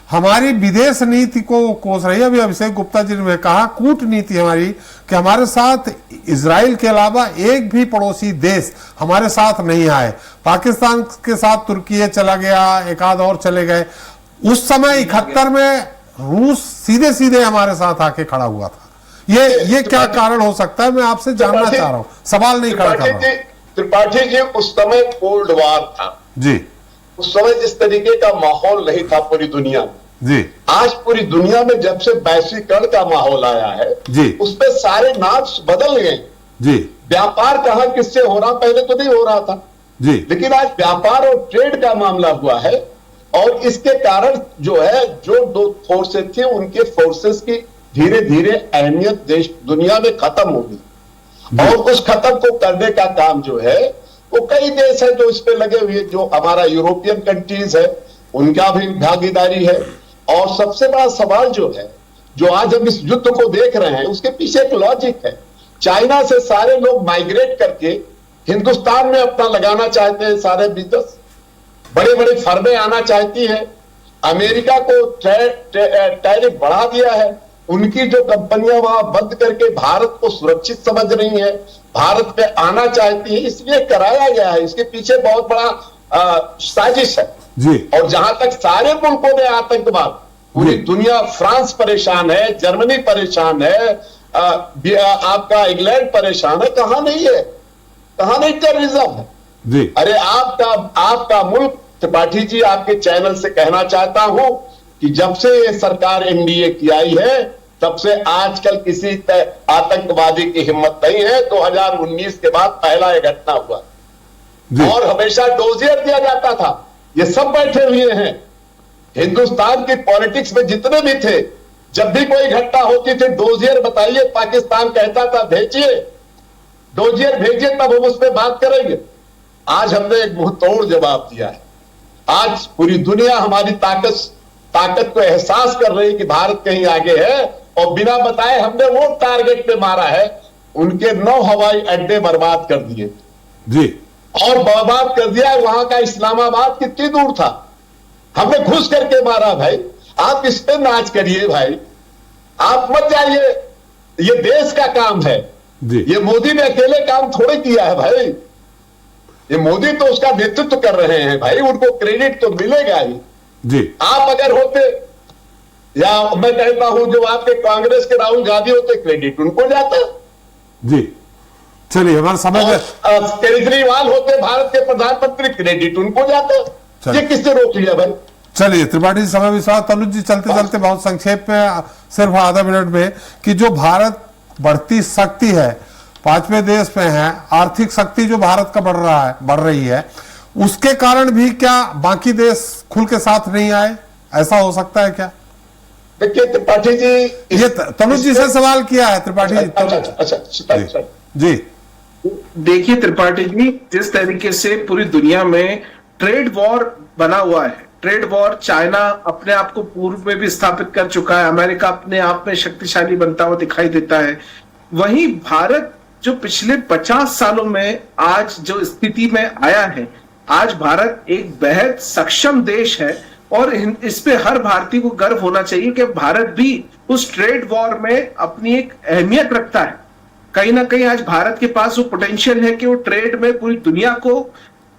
हमारी विदेश नीति को कोस रही है। अभी अभिषेक गुप्ता जी ने कहा कूटनीति हमारी, कि हमारे साथ इजराइल के अलावा एक भी पड़ोसी देश हमारे साथ नहीं आए। पाकिस्तान के साथ तुर्की चला गया, एक आध और चले गए। उस समय 71 में रूस सीधे सीधे हमारे साथ आके खड़ा हुआ था। ये क्या कारण हो सकता है, मैं आपसे जानना चाह रहा हूं, सवाल नहीं खड़ा कर रहा हूं। त्रिपाठी जी, उस समय कोल्ड वॉर था जी, उस समय इस तरीके का माहौल नहीं था पूरी दुनिया में जी। आज पूरी दुनिया में जब से वैश्वीकरण का माहौल आया है जी, उस पे सारे नाट्स बदल गए जी। व्यापार कहां किससे हो रहा, पहले तो नहीं हो रहा था जी, लेकिन आज व्यापार और ट्रेड का मामला हुआ है। और इसके कारण जो है, जो दो फोर्सेस थे, उनके फोर्सेस की धीरे धीरे अहमियत देश दुनिया में खत्म होगी। और उस खत्म को करने का काम जो है, वो कई देश है जो इस पे लगे हुए, जो हमारा यूरोपियन कंट्रीज है, उनका भी भागीदारी है। और सबसे बड़ा सवाल जो है, जो आज हम इस युद्ध को देख रहे हैं, उसके पीछे एक लॉजिक है। चाइना से सारे लोग माइग्रेट करके हिंदुस्तान में अपना लगाना चाहते हैं, सारे बिजनेस, बड़े बड़े फर्में आना चाहती है। अमेरिका को टैरिफ बढ़ा दिया है, उनकी जो कंपनियां वहां बंद करके भारत को सुरक्षित समझ रही हैं, भारत पे आना चाहती है, इसलिए कराया गया है। इसके पीछे बहुत बड़ा साजिश है जी। और जहां तक सारे मुल्कों में आतंकवाद, पूरी दुनिया, फ्रांस परेशान है, जर्मनी परेशान है, आपका इंग्लैंड परेशान है, कहां नहीं है, कहां नहीं टेररिज्म है जी। अरे आपका मुल्क, त्रिपाठी जी, आपके चैनल से कहना चाहता हूं कि जब से ये सरकार एनडीए की आई है, तब से आजकल किसी आतंकवादी की हिम्मत नहीं है। 2019 के बाद पहला यह घटना हुआ और हमेशा डोजियर दिया जाता था। ये सब बैठे हुए हैं, हिंदुस्तान की पॉलिटिक्स में जितने भी थे, जब भी कोई घटना होती थी, डोजियर बताइए, पाकिस्तान कहता था भेजिए, डोजियर भेजिए, तब हम उस पर बात करेंगे। आज हमने एक मुंहतोड़ जवाब दिया है। आज पूरी दुनिया हमारी ताकत को एहसास कर रही है कि भारत कहीं आगे है, और बिना बताए हमने वो टारगेट पे मारा है। उनके 9 हवाई अड्डे बर्बाद कर दिए जी, और बर्बाद कर दिया। वहां का इस्लामाबाद कितनी दूर था, हमने घुस करके मारा भाई। आप इस पे नाच करिए भाई, आप मत जाइए, ये देश का काम है जी। ये मोदी ने अकेले काम थोड़े किया है भाई, ये मोदी तो उसका नेतृत्व कर रहे हैं भाई, उनको क्रेडिट तो मिलेगा ही जी। आप अगर होते, या मैं कहता हूं जो आपके कांग्रेस के राहुल गांधी होते, क्रेडिट उनको जाता जी। चलिए, हमारे समय में केजरीवाल होते भारत के प्रधानमंत्री, क्रेडिट उनको जाता। ये किसने रोक लिया भाई? चलिए त्रिपाठी जी, समय विश्वास, तनुज जी, चलते चलते बहुत संक्षेप में, सिर्फ आधा मिनट में, कि जो भारत बढ़ती शक्ति है, 5वें देश में है, आर्थिक शक्ति जो भारत का बढ़ रही है, उसके कारण भी क्या बाकी देश खुल के साथ नहीं आए? ऐसा हो सकता है क्या? देखिए त्रिपाठी जी, ये तनुज जी से सवाल किया है त्रिपाठी जी। अच्छा जी, देखिए त्रिपाठी जी, जिस तरीके से पूरी दुनिया में ट्रेड वॉर बना हुआ है, ट्रेड वॉर चाइना अपने आप को पूर्व में भी स्थापित कर चुका है, अमेरिका अपने आप में शक्तिशाली बनता हुआ दिखाई देता है। वहीं भारत जो पिछले 50 सालों में आज जो स्थिति में आया है, आज भारत एक बेहद सक्षम देश है और इस पे हर भारतीय को गर्व होना चाहिए कि भारत भी उस ट्रेड वॉर में अपनी एक अहमियत रखता है। कहीं ना कहीं आज भारत के पास वो पोटेंशियल है कि वो ट्रेड में पूरी दुनिया को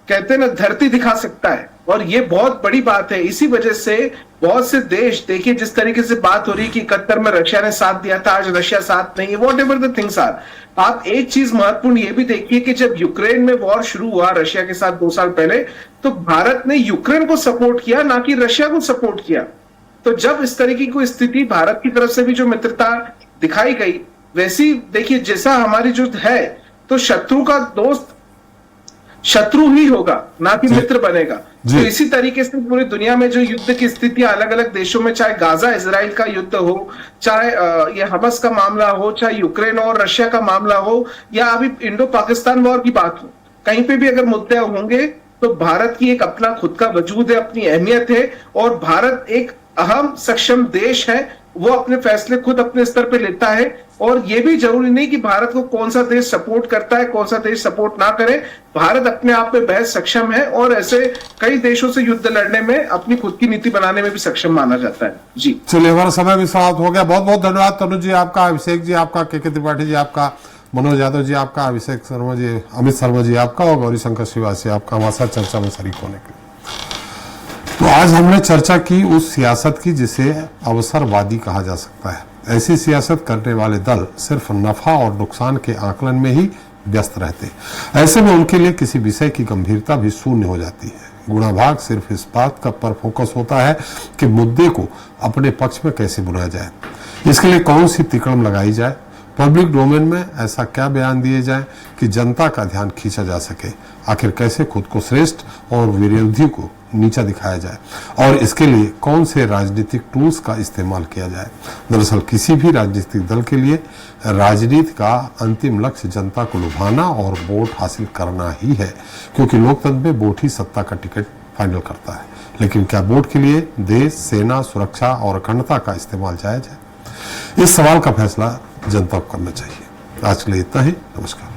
कहते हैं ना धरती दिखा सकता है, और ये बहुत बड़ी बात है। इसी वजह से बहुत से देश, देखिए जिस तरीके से बात हो रही है कि 71 में रशिया ने साथ दिया था, आज रशिया साथ नहीं है, whatever the things are. आप एक चीज महत्वपूर्ण ये भी देखिए कि जब यूक्रेन में वॉर शुरू हुआ रशिया के साथ 2 साल पहले, तो भारत ने यूक्रेन को सपोर्ट किया, ना कि रशिया को सपोर्ट किया। तो जब इस तरीके की स्थिति भारत की तरफ से भी जो मित्रता दिखाई गई, वैसी देखिए जैसा हमारी जो है, तो शत्रु का दोस्त शत्रु ही होगा, ना कि मित्र बनेगा। तो इसी तरीके से पूरी दुनिया में जो युद्ध की स्थितियां अलग अलग देशों में, चाहे गाजा इजराइल का युद्ध हो, चाहे ये हमस का मामला हो, चाहे यूक्रेन और रशिया का मामला हो, या अभी इंडो पाकिस्तान वॉर की बात हो, कहीं पे भी अगर मुद्दे होंगे तो भारत की एक अपना खुद का वजूद है, अपनी अहमियत है, और भारत एक अहम सक्षम देश है। वो अपने फैसले खुद अपने स्तर पे लेता है, और ये भी जरूरी नहीं कि भारत को कौन सा देश सपोर्ट करता है, कौन सा देश सपोर्ट ना करे। भारत अपने आप में बेहद सक्षम है, और ऐसे कई देशों से युद्ध लड़ने में, अपनी खुद की नीति बनाने में भी सक्षम माना जाता है। जी चलिए, हमारा समय भी समाप्त हो गया। बहुत बहुत धन्यवाद तनुज जी आपका, अभिषेक जी आपका, के त्रिपाठी जी आपका, मनोज यादव जी आपका, अभिषेक शर्मा जी, अमित शर्मा जी आपका, और गौरी शंकर श्रीवासी आपका हमारे साथ चर्चा में शरीक होने के लिए। तो आज हमने चर्चा की उस सियासत की जिसे अवसरवादी कहा जा सकता है। ऐसी सियासत करने वाले दल सिर्फ नफा और नुकसान के आकलन में ही व्यस्त रहते। ऐसे में उनके लिए किसी विषय की गंभीरता भी शून्य हो जाती है। गुणाभाग सिर्फ इस बात का पर फोकस होता है कि मुद्दे को अपने पक्ष में कैसे बुनाया जाए, इसके लिए कौन सी तिकड़म लगाई जाए, पब्लिक डोमेन में ऐसा क्या बयान दिए जाए कि जनता का ध्यान खींचा जा सके, आखिर कैसे खुद को श्रेष्ठ और विरोधी को नीचा दिखाया जाए, और इसके लिए कौन से राजनीतिक टूल्स का इस्तेमाल किया जाए। दरअसल किसी भी राजनीतिक दल के लिए राजनीति का अंतिम लक्ष्य जनता को लुभाना और वोट हासिल करना ही है, क्योंकि लोकतंत्र में वोट ही सत्ता का टिकट फाइनल करता है। लेकिन क्या वोट के लिए देश, सेना, सुरक्षा और अखंडता का इस्तेमाल जायज है? इस सवाल का फैसला जनता को करना चाहिए। आज के लिए इतना ही। नमस्कार।